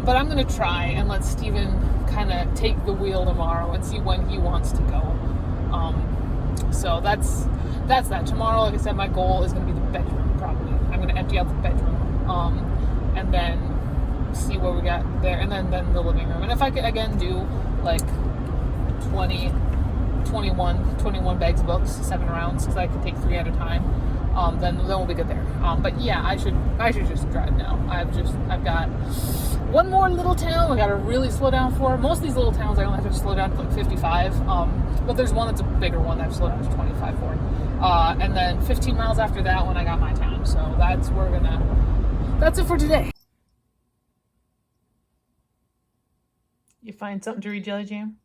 But I'm going to try and let Steven kind of take the wheel tomorrow and see when he wants to go. So that's that. Tomorrow, like I said, my goal is going to be the bedroom, probably. I'm going to empty out the bedroom. And then see what we got there. And then the living room. And if I could, again, do like 21 bags of books, 7 rounds, because I could take 3 at a time, then we'll be good there. But yeah, I should just drive now. I've got one more little town I gotta really slow down for. Most of these little towns I only have to slow down to like 55, but there's one that's a bigger one that I've slowed down to 25 for. And then 15 miles after that one I got my town. So that's it for today. You find something to read, Jelly Jam?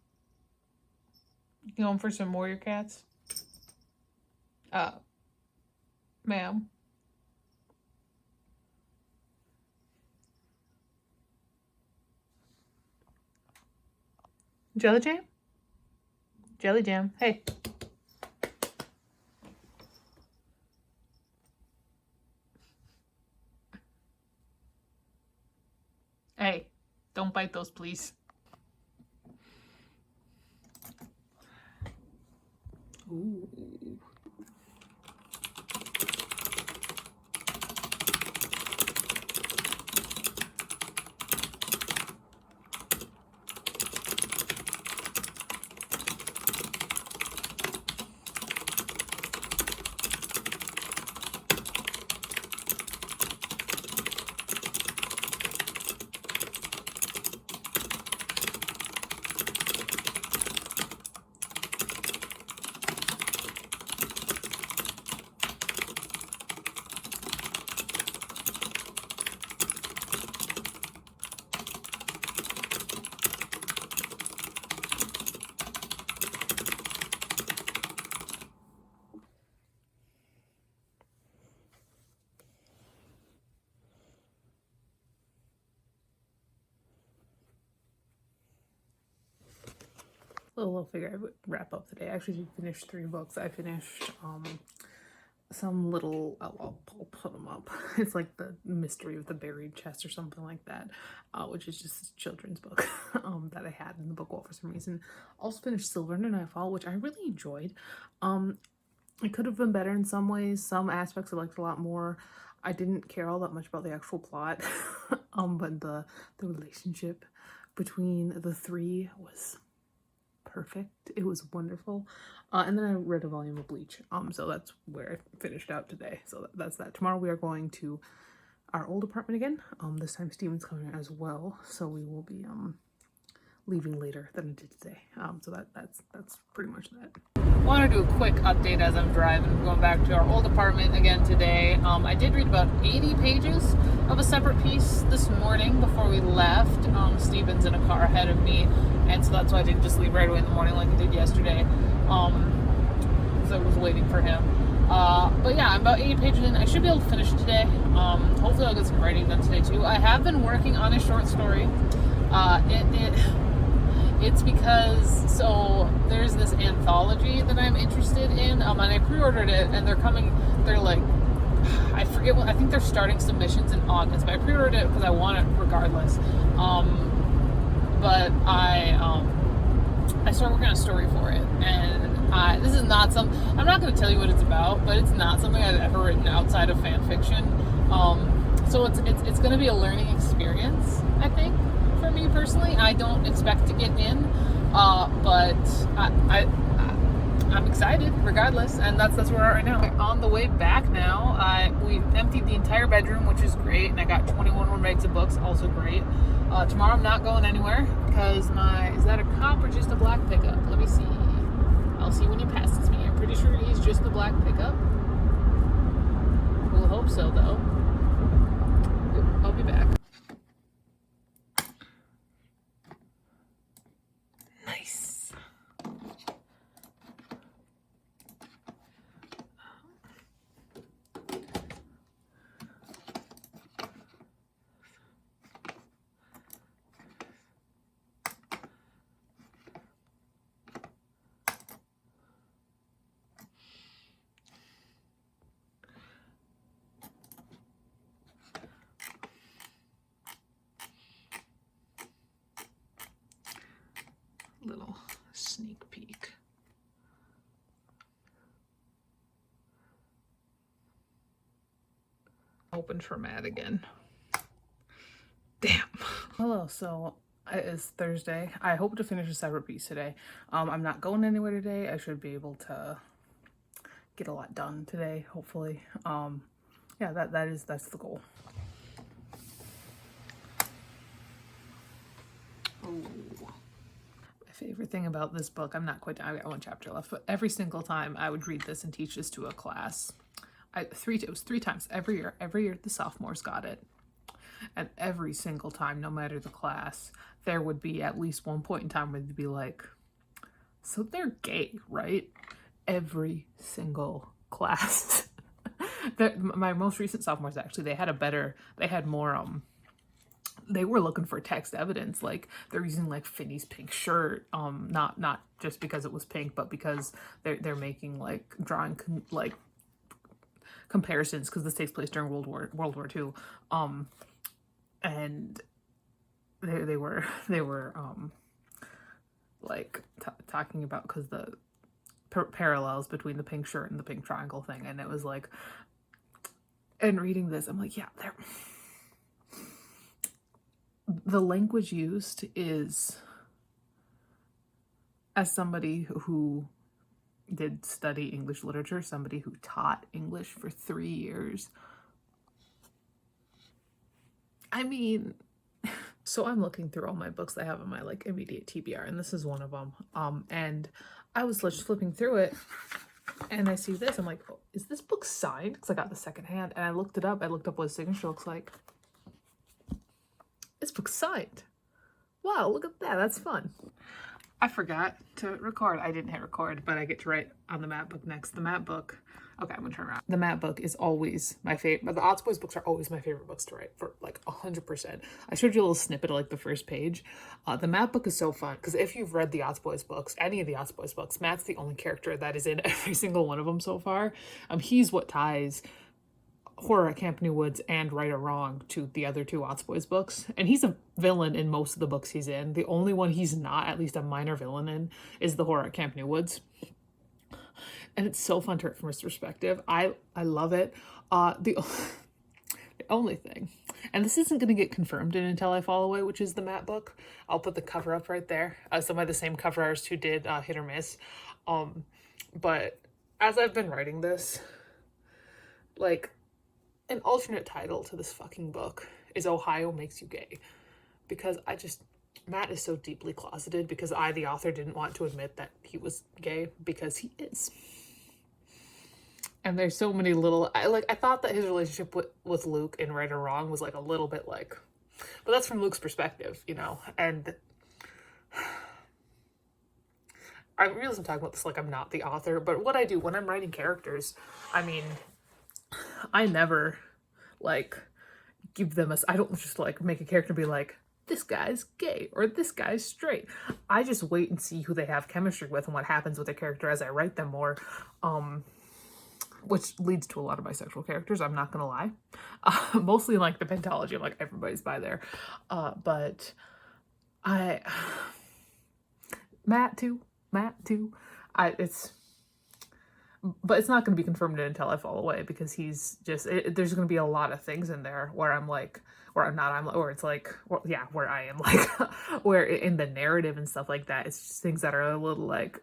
You going for some Warrior Cats? Ma'am. Jelly Jam? Jelly Jam, hey. Hey, don't bite those, please. Ooh. Little figure I would wrap up today. I actually finished 3 books. I finished some little, I'll put them up. It's like the Mystery of the Buried Chest or something like that, which is just a children's book that I had in the book wall for some reason. Also finished Silver and Nightfall, which I really enjoyed. It could have been better in some ways. Some aspects I liked a lot more. I didn't care all that much about the actual plot, but the relationship between the 3 was perfect. It was wonderful. And then I read a volume of Bleach. So that's where I finished out today. So that's that. Tomorrow we are going to our old apartment again. This time Steven's coming as well. So we will be leaving later than I did today. So that's pretty much that. I want to do a quick update as I'm driving, going back to our old apartment again today. I did read about 80 pages of a separate piece this morning before we left. Steven's in a car ahead of me, and so that's why I didn't just leave right away in the morning like I did yesterday, because I was waiting for him. But yeah, I'm about 80 pages in. I should be able to finish it today. Hopefully I'll get some writing done today too. I have been working on a short story. It's because, so there's this anthology that I'm interested in, and I pre-ordered it, and they're like, I forget what, I think they're starting submissions in August, but I pre-ordered it because I want it regardless. But I started working on a story for it, and this is not something, I'm not going to tell you what it's about, but it's not something I've ever written outside of fan fiction. So it's going to be a learning experience, I think, for me personally. I don't expect to get in, but I'm excited regardless, and that's where we're at right now. On the way back now, we emptied the entire bedroom, which is great, and I got 21 more bags of books, also great. Tomorrow I'm not going anywhere because is that a cop or just a black pickup? Let me see. I'll see when he passes me. I'm pretty sure he's just the black pickup. We'll hope so, though. I'll be back. Nice. Little sneak peek. Open for Matt again. Damn. Hello, so it is Thursday. I hope to finish a separate piece today. I'm not going anywhere today. I should be able to get a lot done today, hopefully. Yeah, that's the goal. Ooh. Favorite thing about this book, I'm not quite done, I got one chapter left, but every single time I would read this and teach this to a class. It was 3 times every year the sophomores got it, and every single time, no matter the class, there would be at least one point in time where they'd be like, so they're gay, right? Every single class. My most recent sophomores, actually, they had more they were looking for text evidence, like they're using like Finney's pink shirt, not just because it was pink, but because they're making like drawing like comparisons, because this takes place during World War II, and they were like talking about, because the parallels between the pink shirt and the pink triangle thing, and it was like, and reading this, I'm like, yeah, the language used is, as somebody who did study English literature, somebody who taught English for 3 years, I mean, so I'm looking through all my books I have in my like immediate TBR, and this is one of them. And I was just flipping through it, and I see this. I'm like, oh, is this book signed? Because I got the second hand, and I looked it up. I looked up what his signature looks like. This book's signed. Wow, look at that. That's fun. I forgot to record. I didn't hit record, but I get to write on the Matt book next. The Matt book. Okay, I'm gonna turn around. The Matt book is always my favorite. The Odds Boys books are always my favorite books to write, for like 100%. I showed you a little snippet of like the first page. The Matt book is so fun because if you've read the Odds Boys books, any of the Odds Boys books, Matt's the only character that is in every single one of them so far. He's what ties Horror at Camp New Woods and Right or Wrong to the other 2 Odds Boys books, and he's a villain in most of the books he's in. The only one he's not, at least a minor villain in, is the Horror at Camp New Woods, and it's so fun to read from his perspective. I love it. The only thing, and this isn't going to get confirmed in Until I Fall Away, which is the Matt book. I'll put the cover up right there. Some by the same cover artist who did Hit or Miss. But as I've been writing this, like, an alternate title to this fucking book is Ohio Makes You Gay, because Matt is so deeply closeted, because I, the author, didn't want to admit that he was gay, because he is. And there's so many little, I thought that his relationship with Luke in Right or Wrong was like a little bit like, but that's from Luke's perspective, you know, and I realize I'm talking about this like I'm not the author, but what I do when I'm writing characters, I mean, I never like give them I don't just like make a character be like, this guy's gay or this guy's straight. I just wait and see who they have chemistry with and what happens with their character as I write them more, which leads to a lot of bisexual characters, I'm not gonna lie. Mostly like the pentology, I'm like, everybody's bi there. But Matt too. but it's not going to be confirmed until I Fall Away, because he's just, there's going to be a lot of things in there where I'm like, or not, or it's like, yeah, where I am like, where in the narrative and stuff like that, it's just things that are a little like,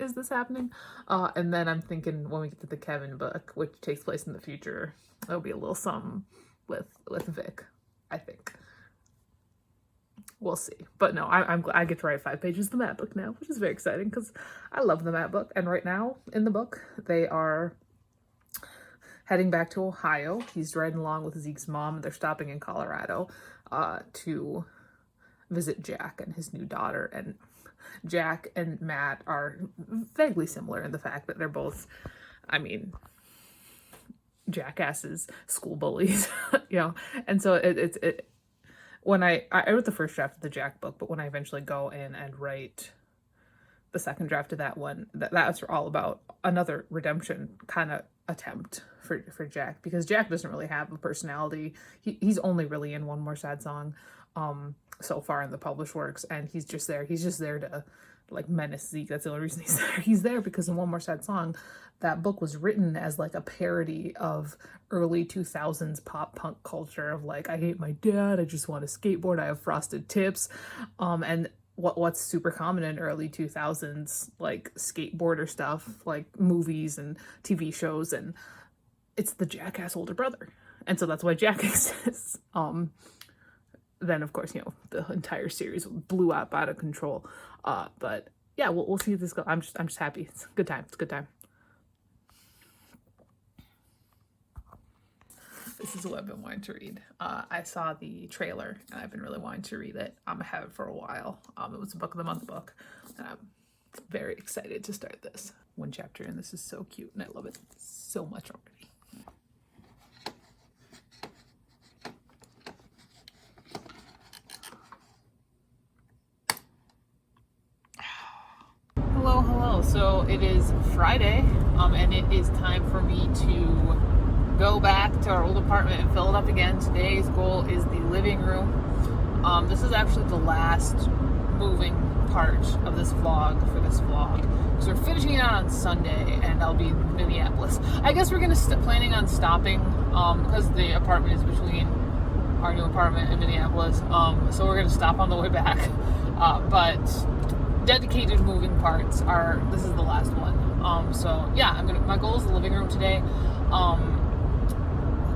is this happening? And then I'm thinking when we get to the Kevin book, which takes place in the future, there'll be a little something with Vic, I think. We'll see. But no, I get to write 5 pages of the Matt book now, which is very exciting because I love the Matt book. And right now in the book, they are heading back to Ohio. He's riding along with Zeke's mom, and they're stopping in Colorado to visit Jack and his new daughter. And Jack and Matt are vaguely similar in the fact that they're both, I mean, jackasses, school bullies, you know. And so when I wrote the first draft of the Jack book, but when I eventually go in and write the second draft of that one, that's all about another redemption kind of attempt for Jack, because Jack doesn't really have a personality. He's only really in One More Sad Song so far in the published works, and he's just there to like menace Zeke. That's the only reason he's there. He's there because in One More Sad Song, that book was written as like a parody of early 2000s pop punk culture of like, I hate my dad, I just want to skateboard, I have frosted tips. And what's super common in early 2000s, like skateboarder stuff, like movies and TV shows, and it's the jackass older brother. And so that's why Jack exists. Then of course, you know, the entire series blew up out of control. But yeah, we'll see if this goes. I'm just happy. It's a good time. It's a good time. This is what I've been wanting to read. I saw the trailer and I've been really wanting to read it. I have it for a while. It was a book of the month book, and I'm very excited to start this. 1 chapter and this is so cute and I love it so much already. Hello. So it is Friday, and it is time for me to go back to our old apartment and fill it up again. Today's goal is the living room. This is actually the last moving part of this vlog for this vlog, because we're finishing it out on Sunday and I'll be in Minneapolis. I guess we're gonna planning on stopping because the apartment is between our new apartment in Minneapolis, so we're gonna stop on the way back, but dedicated moving parts are, this is the last one. So yeah, my goal is the living room today.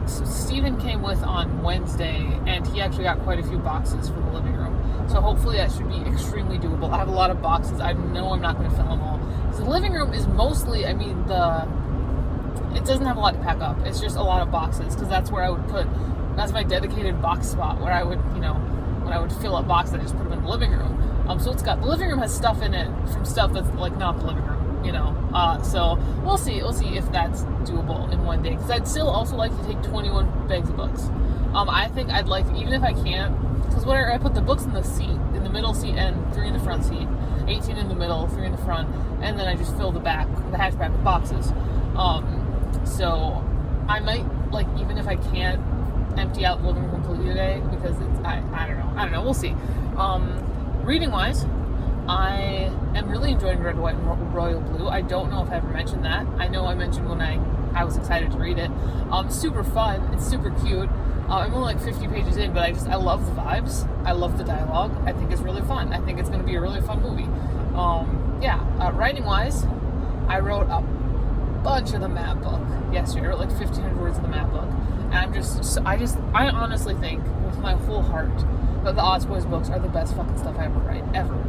So Steven came with on Wednesday, and he actually got quite a few boxes for the living room. So hopefully that should be extremely doable. I have a lot of boxes. I know I'm not going to fill them all. So the living room is mostly, I mean, it doesn't have a lot to pack up. It's just a lot of boxes, because that's where I would put, that's my dedicated box spot where I would, you know, when I would fill up boxes, I just put them in the living room. So it's got, the living room has stuff in it from stuff that's like not the living room, you know. So we'll see if that's doable in one day, because I'd still also like to take 21 bags of books. I think I'd like, even if I can't, because when I put the books in the seat, in the middle seat and 3 in the front seat, 18 in the middle, 3 in the front, and then I just fill the hatchback with boxes. So I might, like, even if I can't empty out the living room completely today, because it's, I don't know, we'll see. Reading wise, I am really enjoying Red, White, and Royal Blue. I don't know if I ever mentioned that. I know I mentioned when I was excited to read it. Super fun. It's super cute. I'm only like 50 pages in, but I love the vibes. I love the dialogue. I think it's really fun. I think it's going to be a really fun movie. Writing wise, I wrote a bunch of the Matt book yesterday. I wrote like 1,500 words of the Matt book. And I honestly think with my whole heart that the Oz Boys books are the best fucking stuff I ever write.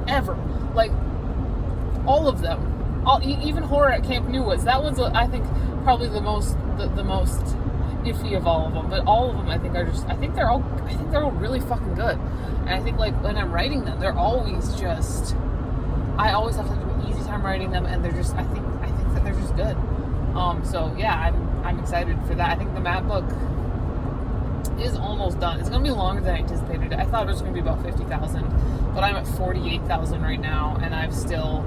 Ever. Like, all of them. Even Horror at Camp New Woods. That one's, I think, probably the most iffy of all of them. But all of them, I think, are just, I think they're all really fucking good. And I think, like, when I'm writing them, they're always just, I always have such an easy time writing them, and they're just, I think that they're just good. So yeah, I'm excited for that. I think the Matt book is almost done. It's going to be longer than I anticipated. I thought it was going to be about 50,000, but I'm at 48,000 right now, and I've still,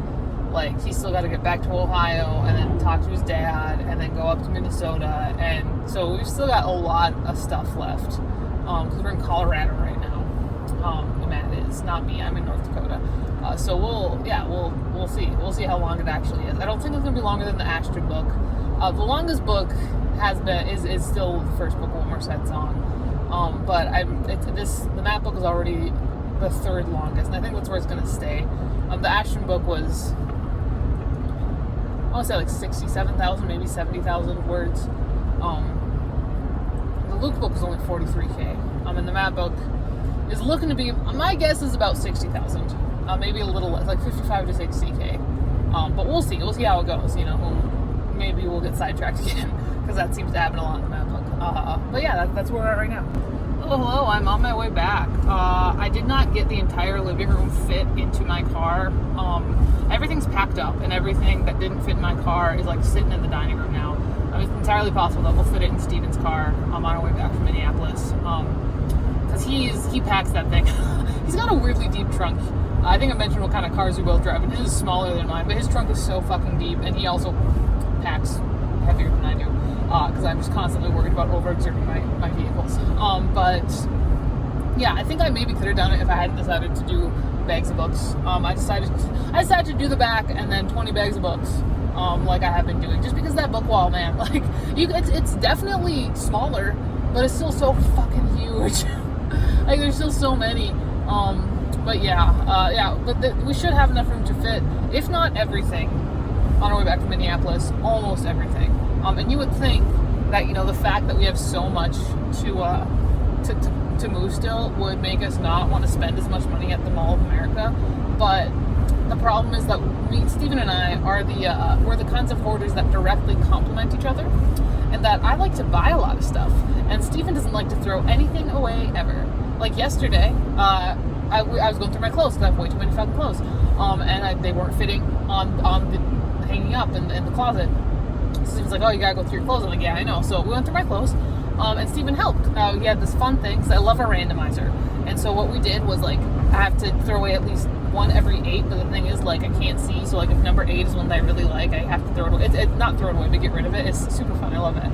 like, he's still got to get back to Ohio and then talk to his dad and then go up to Minnesota, and so we've still got a lot of stuff left, because we're in Colorado right now, Matt is, not me. I'm in North Dakota. So we'll see. We'll see how long it actually is. I don't think it's gonna be longer than the Ashton book. The longest book is still the first book Wilmer Said song. But the map book is already the third longest, and I think that's where it's gonna stay. The Ashton book was, I want to say like 67,000, maybe 70,000 words. The Luke book is only 43K. And the map book is looking to be, my guess is about 60,000. Maybe a little less, like 55 to 60K. But we'll see. We'll see how it goes. Maybe we'll get sidetracked again, because that seems to happen a lot in the map book. But yeah, that's where we're at right now. Oh, hello, I'm on my way back. I did not get the entire living room fit into my car. Everything's packed up, and everything that didn't fit in my car is like sitting in the dining room now. It's entirely possible that we'll fit it in Steven's car on our way back from Minneapolis. Because he packs that thing. He's got a weirdly deep trunk. I think I mentioned what kind of cars we both drive, and his is smaller than mine, but his trunk is so fucking deep, and he also packs heavier than I do. Because I'm just constantly worried about overexerting my vehicles. But yeah, I think I maybe could have done it if I hadn't decided to do bags of books. I decided to do the back and then 20 bags of books, like I have been doing, just because that book wall, man, like it's definitely smaller, but it's still so fucking huge. Like there's still so many. But we should have enough room to fit, if not everything, on our way back to Minneapolis, almost everything. And you would think that, the fact that we have so much to move still would make us not want to spend as much money at the Mall of America. But the problem is that Stephen and I are we're the kinds of hoarders that directly complement each other, and that I like to buy a lot of stuff, and Stephen doesn't like to throw anything away ever. Like yesterday, I was going through my clothes because I have way too many fucking clothes, and they weren't fitting on the hanging up in the closet. Steven's like, oh, you gotta go through your clothes. I'm like, yeah, I know. So we went through my clothes, and Steven helped. He had this fun thing, because I love a randomizer. And so what we did was, like, I have to throw away at least one every 8, but the thing is, like, I can't see, so, like, if number 8 is one that I really like, I have to throw it away. It's not throw it away, but get rid of it. It's super fun. I love it.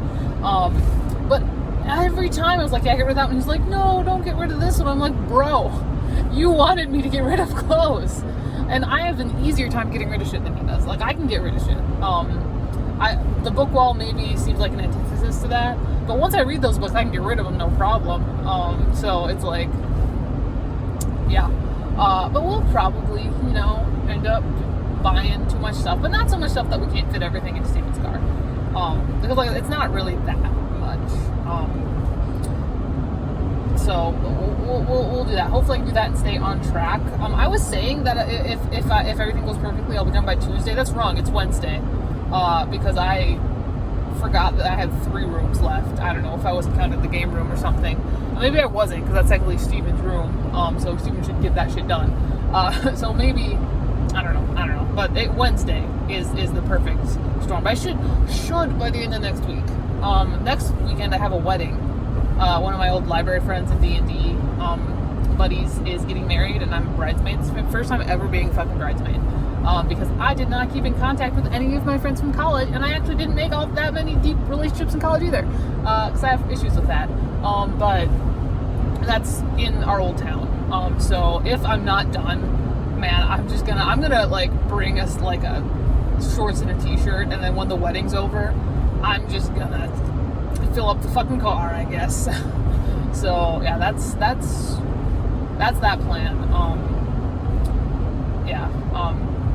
But every time I was like, yeah, get rid of that one. He's like, no, don't get rid of this one. I'm like, bro, you wanted me to get rid of clothes. And I have an easier time getting rid of shit than he does. Like, I can get rid of shit. The book wall maybe seems like an antithesis to that, but once I read those books, I can get rid of them, no problem. So it's like, yeah. But we'll probably, end up buying too much stuff, but not so much stuff that we can't fit everything into Steven's car. Because like it's not really that much. So we'll do that. Hopefully I can do that and stay on track. I was saying that if everything goes perfectly, I'll be done by Tuesday. That's wrong. It's Wednesday. Because I forgot that I had 3 rooms left. I don't know if I wasn't counting the game room or something. Maybe I wasn't, because that's technically Steven's room. So Steven should get that shit done. So maybe, I don't know. But Wednesday is the perfect storm. But I should by the end of next week. Next weekend I have a wedding. One of my old library friends in D&D buddies is getting married, and I'm a bridesmaid. It's my first time ever being a fucking bridesmaid. Because I did not keep in contact with any of my friends from college, and I actually didn't make all that many deep relationships in college either, because I have issues with that. But that's in our old town. So if I'm not done, man, I'm gonna like bring us like a shorts and a t-shirt, and then when the wedding's over, I'm just gonna fill up the fucking car, I guess. So yeah, that's that plan.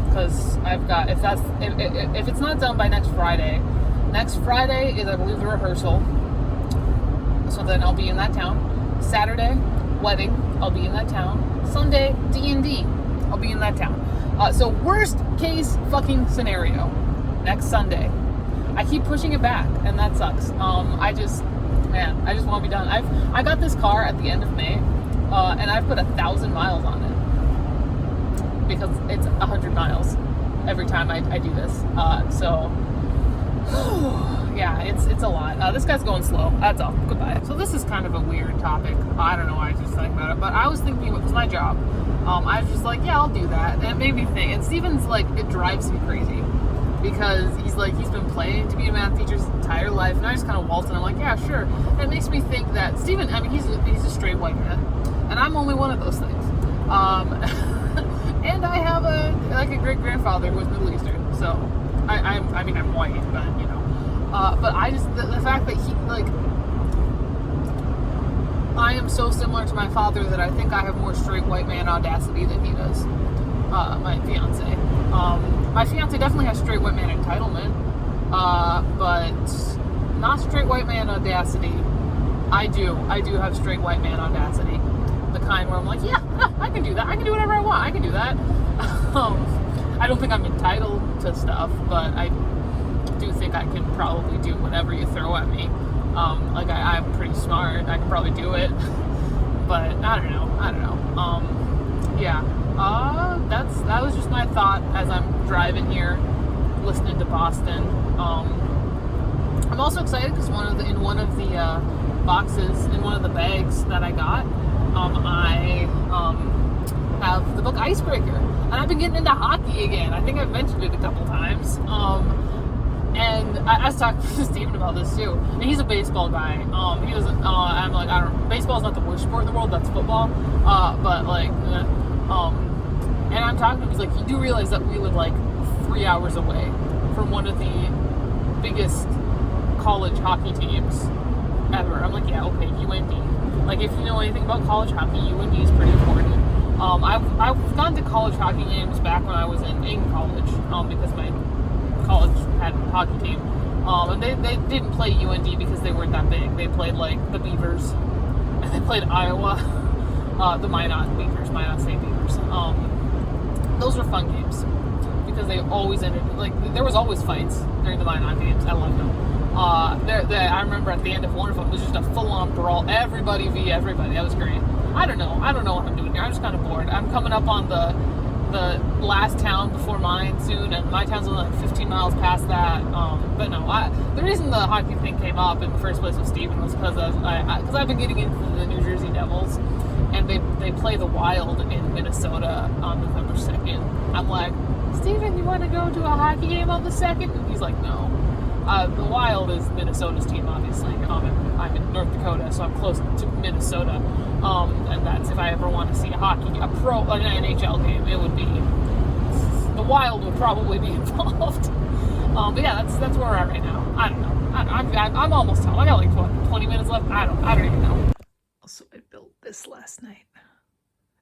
Because I've got, if it's not done by next Friday is, I believe, the rehearsal. So then I'll be in that town. Saturday, wedding, I'll be in that town. Sunday, D&D, I'll be in that town. So worst case fucking scenario, next Sunday. I keep pushing it back, and that sucks. I just want to be done. I got this car at the end of May, and I've put 1,000 miles on it. Because it's 100 miles every time I do this. So yeah, it's a lot. This guy's going slow. That's all. Goodbye. So this is kind of a weird topic. I don't know why I just think about it, but I was thinking it was my job. I was just like, yeah, I'll do that. And it made me think. And Steven's like, it drives him crazy, because he's been planning to be a math teacher his entire life, and I just kind of waltz in. I'm like, yeah, sure. And it makes me think that Steven, I mean, he's a straight white man, and I'm only one of those things. And I have a great grandfather who was Middle Eastern, so I mean I'm white, but you know, but I just the fact that he like I am so similar to my father that I think I have more straight white man audacity than he does. My fiance. My fiance definitely has straight white man entitlement, but not straight white man audacity. I do have straight white man audacity. The kind where I'm like, yeah, I can do that. I can do whatever I want. I can do that. I don't think I'm entitled to stuff, but I do think I can probably do whatever you throw at me. Like I'm pretty smart. I can probably do it, but I don't know. Yeah. That was just my thought as I'm driving here, listening to Boston. I'm also excited because in one of the boxes, in one of the bags that I got, I have the book Icebreaker, and I've been getting into hockey again. I think I've mentioned it a couple times. And I was talking to Steven about this too. And he's a baseball guy. He doesn't. I'm like, baseball's not the worst sport in the world. That's football. But like, and I'm talking to him. He's like, you do realize that we live like 3 hours away from one of the biggest college hockey teams ever. I'm like, yeah, okay, UND. Like, if you know anything about college hockey, UND is pretty important. I've gone to college hockey games back when I was in college, because my college had a hockey team. And they didn't play UND because they weren't that big. They played like the Beavers, and they played Iowa, the Minot State Beavers. Those were fun games because they always ended like there was always fights during the Minot games. I loved them. I remember at the end of one of them, it was just a full-on brawl, everybody v everybody. That was great. I don't know what I'm doing here. I'm just kind of bored. I'm coming up on the last town before mine soon, and my town's only like 15 miles past that. But no, the reason the hockey thing came up in the first place with Steven was because I've been getting into the New Jersey Devils, and they play the Wild in Minnesota on November 2nd. I'm like, Steven, you want to go to a hockey game on the 2nd? And he's like, no. The Wild is Minnesota's team, obviously. I'm in North Dakota, so I'm close to Minnesota. And that's if I ever want to see an NHL game, it would be the Wild would probably be involved. But yeah, that's where we're at right now. I don't know. I'm almost home. I got like 20 minutes left. I don't even know. Also, I built this last night.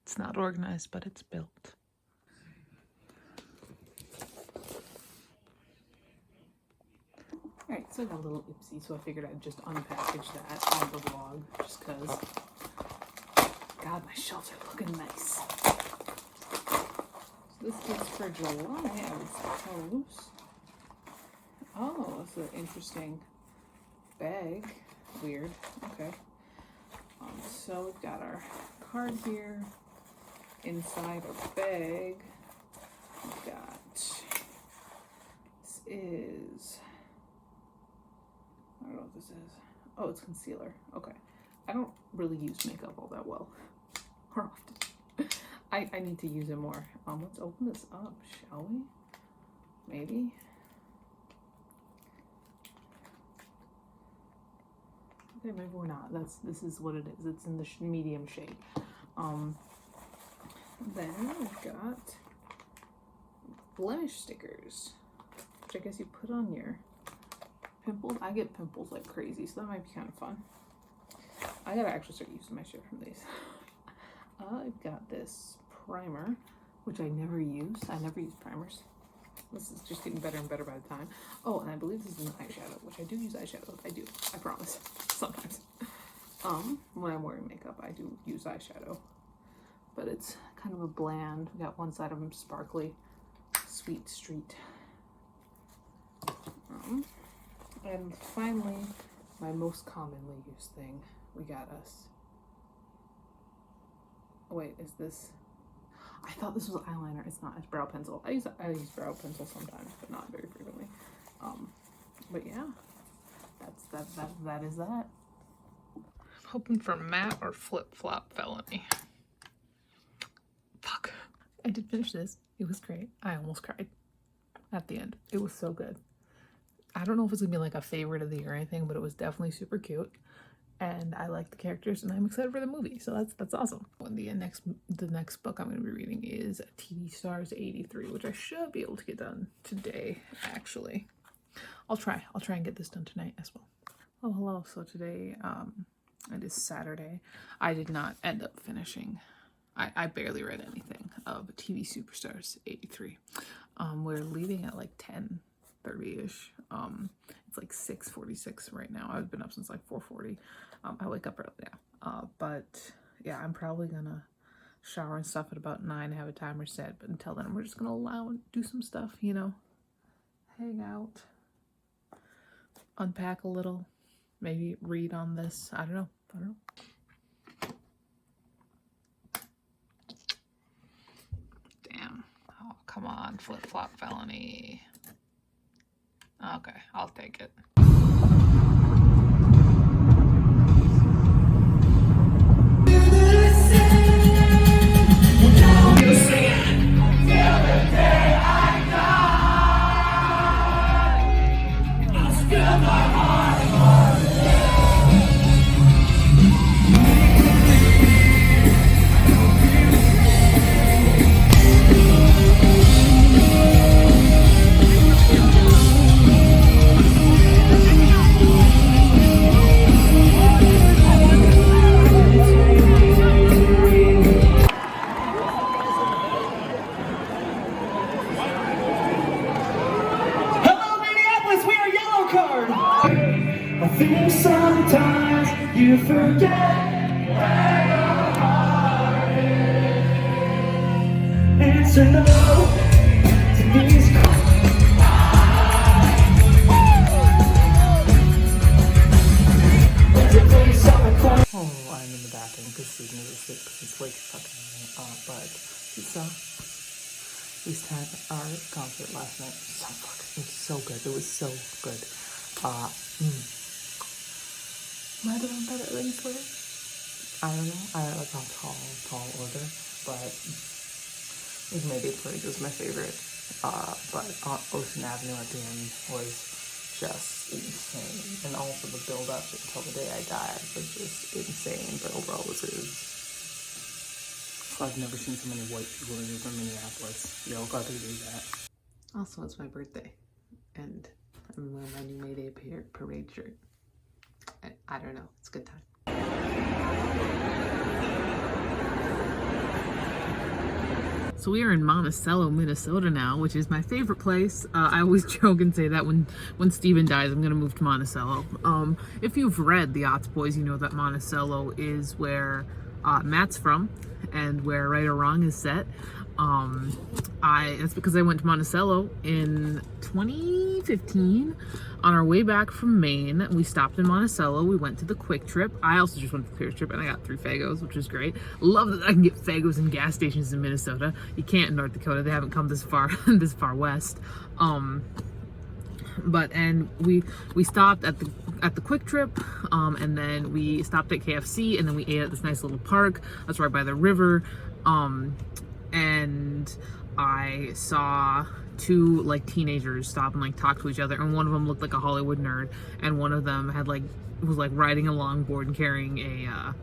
It's not organized, but it's built. Alright, so I got a little Ipsy, so I figured I'd just unpackage that on the vlog, just because, God, my shelves are looking nice. So this is for July, I would suppose. Oh, that's an interesting bag. Weird. Okay. So we've got our card here. Inside our bag, we've got, this is, I don't know what this is. Oh, it's concealer. Okay. I don't really use makeup all that well. Or often. I need to use it more. Let's open this up, shall we? Maybe. Okay, maybe we're not. This is what it is. It's in the medium shade. Then we've got blemish stickers, which I guess you put on your pimples. I get pimples like crazy, so that might be kind of fun. I gotta actually start using my shit from these. I've got this primer, which I never use. I never use primers. This is just getting better and better by the time. Oh, and I believe this is an eyeshadow, which I do use eyeshadow. I promise. Sometimes. When I'm wearing makeup, I do use eyeshadow. But it's kind of a bland. We got one side of them sparkly, Sweet Street. And finally, my most commonly used thing, we got us. Oh, wait, is this? I thought this was eyeliner. It's not. It's brow pencil. I use brow pencil sometimes, but not very frequently. But yeah, that is that. I'm hoping for matte or flip-flop felony. Fuck. I did finish this. It was great. I almost cried at the end. It was so good. I don't know if it's gonna be like a favorite of the year or anything, but it was definitely super cute. and I like the characters, and I'm excited for the movie. So that's awesome. And the next book I'm going to be reading is TV Stars 83, which I should be able to get done today. Actually, I'll try and get this done tonight as well. Oh, hello. So today, it is Saturday. I did not end up finishing. I barely read anything of TV Superstars 83. We're leaving at like 10:30ish. It's like 6:46 right now. I've been up since like 4:40. I wake up early now. But yeah, I'm probably gonna shower and stuff at about 9, have a timer set. But until then, we're just gonna do some stuff, you know, hang out, unpack a little, maybe read on this. I don't know. Damn. Oh, come on, flip-flop felony. Okay, I'll take it. I think sometimes you forget where your heart is. Answer no to these questions. Oh, I'm in the bathroom because Stephen is asleep because it's way too fucking late. But we had our concert last night. It was so good. It was so good. Might have been better than Twitter. I don't know. I like how tall order, but maybe Parade was my favorite. But Ocean Avenue at the end was just insane, and also the build up until the day I died was just insane. But overall, it was. I've never seen so many white people in Minneapolis. Y'all got to do that. Also, it's my birthday, and I'm wearing my new Mayday Parade shirt. I don't know. It's a good time. So we are in Monticello, Minnesota now, which is my favorite place. I always joke and say that when Steven dies, I'm going to move to Monticello. If you've read The Otts Boys, you know that Monticello is where Matt's from and where Right or Wrong is set. That's because I went to Monticello in 2015 on our way back from Maine. We stopped in Monticello. We went to the Quick Trip. I also just went to the Quick Trip and I got 3 Faggos, which was great. Love that I can get Faggos in gas stations in Minnesota. You can't in North Dakota. They haven't come this far west. And we stopped at the Quick Trip, and then we stopped at KFC, and then we ate at this nice little park that's right by the river. And I saw 2 like teenagers stop and like talk to each other, and one of them looked like a Hollywood nerd, and one of them had was riding a longboard and carrying a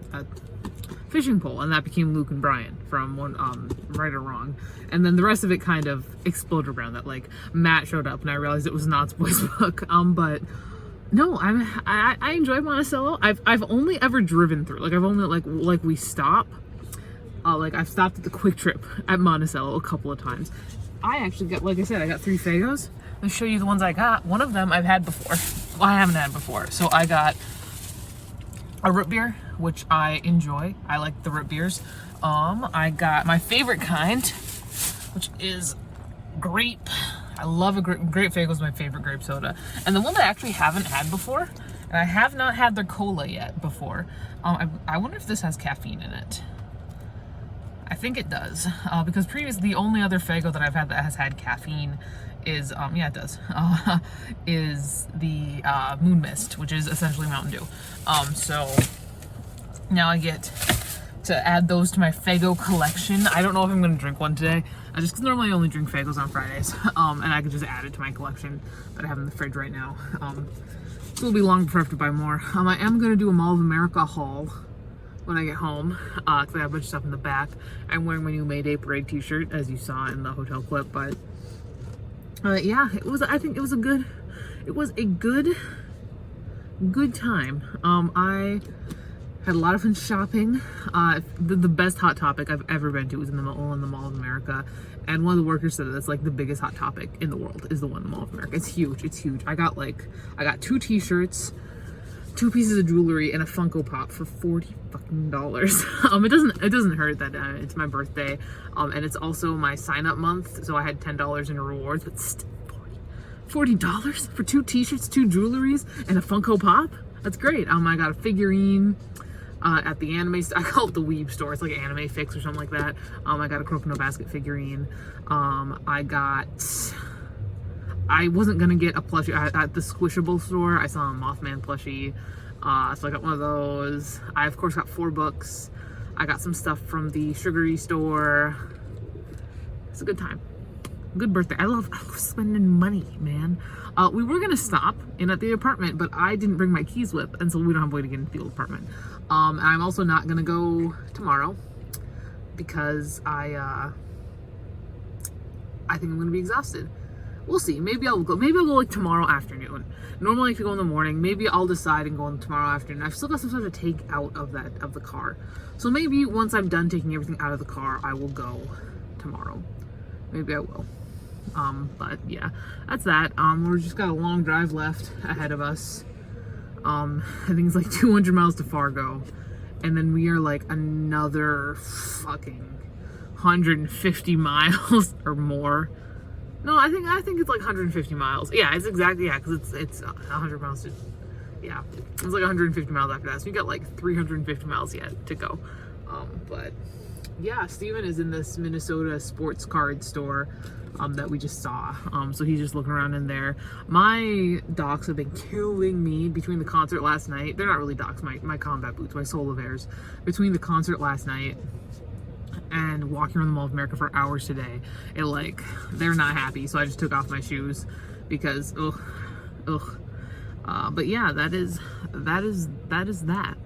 fishing pole, and that became Luke and Brian from Right or Wrong. And then the rest of it kind of exploded around that. Like Matt showed up, and I realized it was an Otts Boys book. But no, I enjoy Monticello. I've only ever driven through. Like I've only like we stop. I've stopped at the Quick Trip at Monticello a couple of times. I actually got, like I said, I got 3 Faggos. Let's show you the ones I got. One of them I've had before. Well, I haven't had before. So I got a root beer, which I enjoy. I like the root beers. I got my favorite kind, which is grape. I love a grape Faygo is my favorite grape soda. And the one that I actually haven't had before, and I have not had their cola yet before. I wonder if this has caffeine in it. I think it does, because previously the only other Faygo that I've had that has had caffeine is, yeah, it does, is the Moon Mist, which is essentially Mountain Dew. So now I get to add those to my Faygo collection. I don't know if I'm gonna drink one today. Just because normally I only drink Faygos on Fridays. And I could just add it to my collection that I have in the fridge right now. So it'll be long before I have to buy more. I am gonna do a Mall of America haul when I get home, because I have a bunch of stuff in the back. I'm wearing my new Mayday Parade t-shirt, as you saw in the hotel clip, but yeah, I think it was a good time. I had a lot of fun shopping. The best Hot Topic I've ever been to was in the Mall of America, and one of the workers said that that's like the biggest Hot Topic in the world is the one in the Mall of America. It's huge. I got 2 t-shirts, 2 pieces of jewelry, and a Funko Pop for $40 fucking. It doesn't hurt that it's my birthday, and it's also my sign up month, so I had $10 in rewards, but still $40 for 2 t-shirts, 2 jewelries, and a Funko Pop. That's great. I got a figurine at the anime. I call it the Weeb store. It's like Anime Fix or something like that. I got a Kuroko no Basket figurine. I wasn't gonna get a plushie at the Squishable store. I saw a Mothman plushie, so I got one of those. I of course got 4 books. I got some stuff from the Sugary store. It's a good time. Good birthday. I love spending money, man. We were gonna stop in at the apartment, but I didn't bring my keys with, and so we don't have a way to get into the old apartment. And I'm also not gonna go tomorrow because I think I'm gonna be exhausted. We'll see. Maybe I'll go like tomorrow afternoon. Normally I could go in the morning. Maybe I'll decide and go on tomorrow afternoon. I've still got some stuff to take out of the car. So maybe once I'm done taking everything out of the car, I will go tomorrow. Maybe I will. But yeah, that's that. We're just got a long drive left ahead of us. I think it's like 200 miles to Fargo. And then we are like another fucking 150 miles or more. No, I think it's like 150 miles. Yeah, it's exactly, yeah, because it's 100 miles to, yeah, it's like 150 miles after that. So we got like 350 miles yet to go. But yeah, Steven is in this Minnesota sports card store that we just saw. So he's just looking around in there. My docs have been killing me between the concert last night. They're not really docs, my combat boots, my Solar Bears. Between the concert last night and walking around the Mall of America for hours today, they're not happy. So I just took off my shoes because ugh. But yeah, that is that.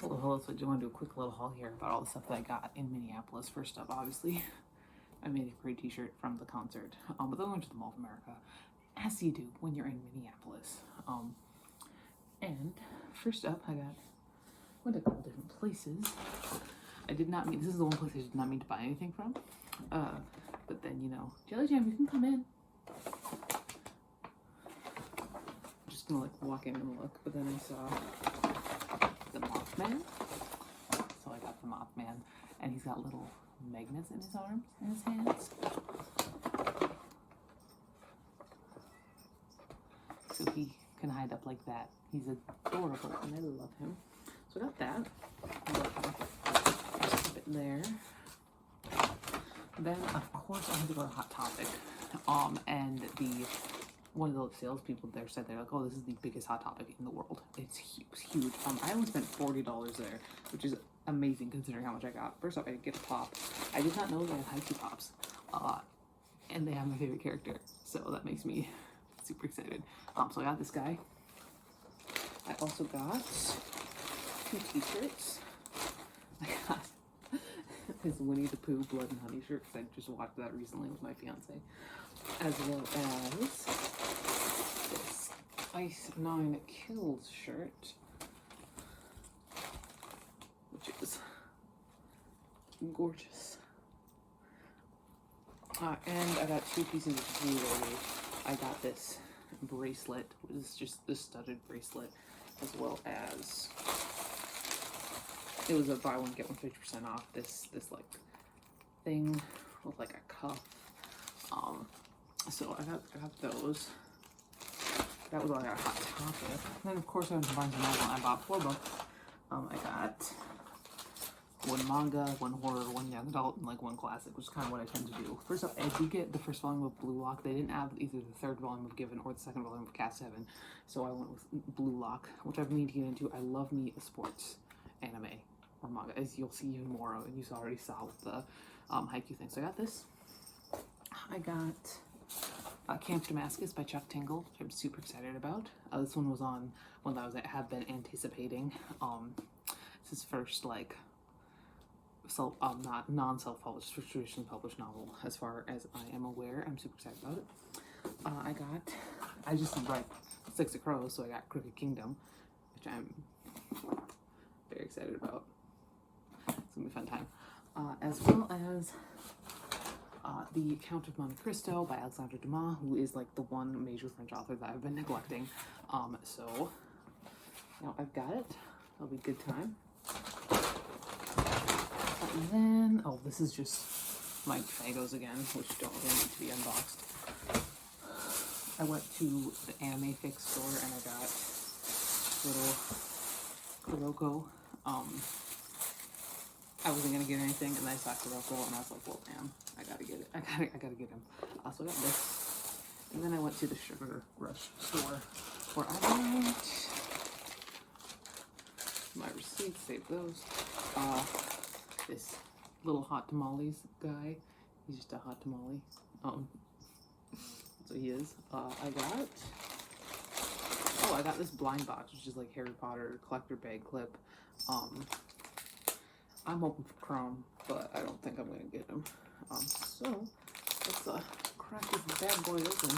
Hello. So I just want to do a quick little haul here about all the stuff that I got in Minneapolis. First up, obviously, I made a great t-shirt from the concert. But then I went to the Mall of America, as you do when you're in Minneapolis. And first up, went a couple different places. This is the one place I did not mean to buy anything from. But then, Jelly Jam, you can come in. I'm just gonna walk in and look, but then I saw the Mothman. So I got the Mothman, and he's got little magnets in his arms and his hands. So he can hide up like that. He's adorable, and I love him. So I got that. There. Then of course I had to go to Hot Topic, and one of the salespeople there said they're like, oh, this is the biggest Hot Topic in the world. It's huge. I only spent $40 there, which is amazing considering how much I got. First off, I did get a pop. I did not know they had Haikyuu pops, and they have my favorite character, so that makes me super excited. So I got this guy. I also got 2 t-shirts. I got his Winnie the Pooh Blood and Honey shirt, because I just watched that recently with my fiance, as well as this Ice 9 Kills shirt, which is gorgeous. And I got 2 pieces of jewelry. I got this bracelet, which is just this studded bracelet, as well as it was a buy one get one 50% off. This like thing with like a cuff. So I got those. That was all I got Hot Topic. And then of course I went to Barnes & Noble and I bought 4 books. I got 1 manga, 1 horror, 1 young adult, and like 1 classic, which is kind of what I tend to do. First off, I did get the first volume of Blue Lock. They didn't have either the 3rd volume of Given or the 2nd volume of Cast Heaven, so I went with Blue Lock, which I've been meaning to get into. I love me a sports anime. or manga, as you'll see even more of, and you already saw with the Haikyuu thing. So I got this. I got Camp Damascus by Chuck Tingle, which I'm super excited about. This one was on one that I have been anticipating. It's his first like not non-self-published, traditionally published novel, as far as I am aware. I'm super excited about it. I just read Six of Crows, so I got Crooked Kingdom, which I'm very excited about. It's gonna be a fun time. As well as The Count of Monte Cristo by Alexandre Dumas, who is like the one major French author that I've been neglecting. So now I've got it. It'll be a good time. And then, oh, this is just my Fagos again, which don't really need to be unboxed. I went to the Anime Fix store and I got little Kuroko. I wasn't gonna get anything, and then I saw Kuroko, and I was like, well, damn, I gotta get it. I gotta get him. So I got this. And then I went to the Sugar Rush store where I went. My receipts, save those. This little hot tamales guy. He's just a hot tamale. So he is. I got this blind box, which is like Harry Potter collector bag clip. I'm hoping for Chrome, but I don't think I'm gonna get him. So let's crack this bad boy open.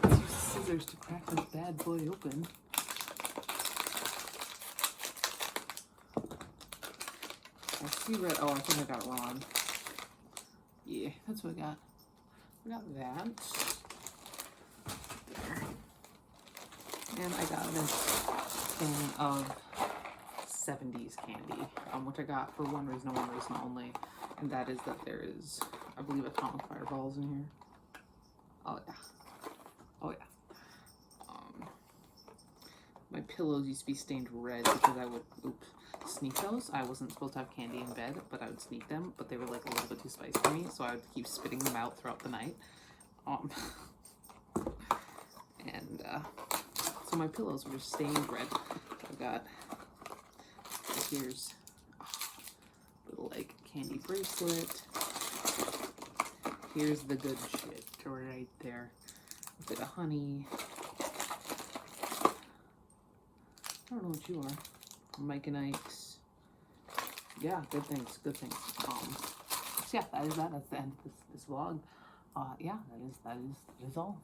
Let's use scissors to crack this bad boy open. I see red. Oh, I think I got it wrong. Yeah, that's what I got. I got that. There. And I got this thing of 70s candy, which I got for one reason only, and that is that there is, I believe, atomic fireballs in here. Oh yeah. Oh yeah. My pillows used to be stained red because I would, sneak those. I wasn't supposed to have candy in bed, but I would sneak them, but they were like a little bit too spicy for me, so I would keep spitting them out throughout the night. So my pillows were just stained red. So I got, here's a little like candy bracelet. Here's the good shit right there. A bit of honey. I don't know what you are. Mike and Ike's. Yeah, good things, good things. So yeah, that is that. That's the end of this vlog. Yeah, that is all.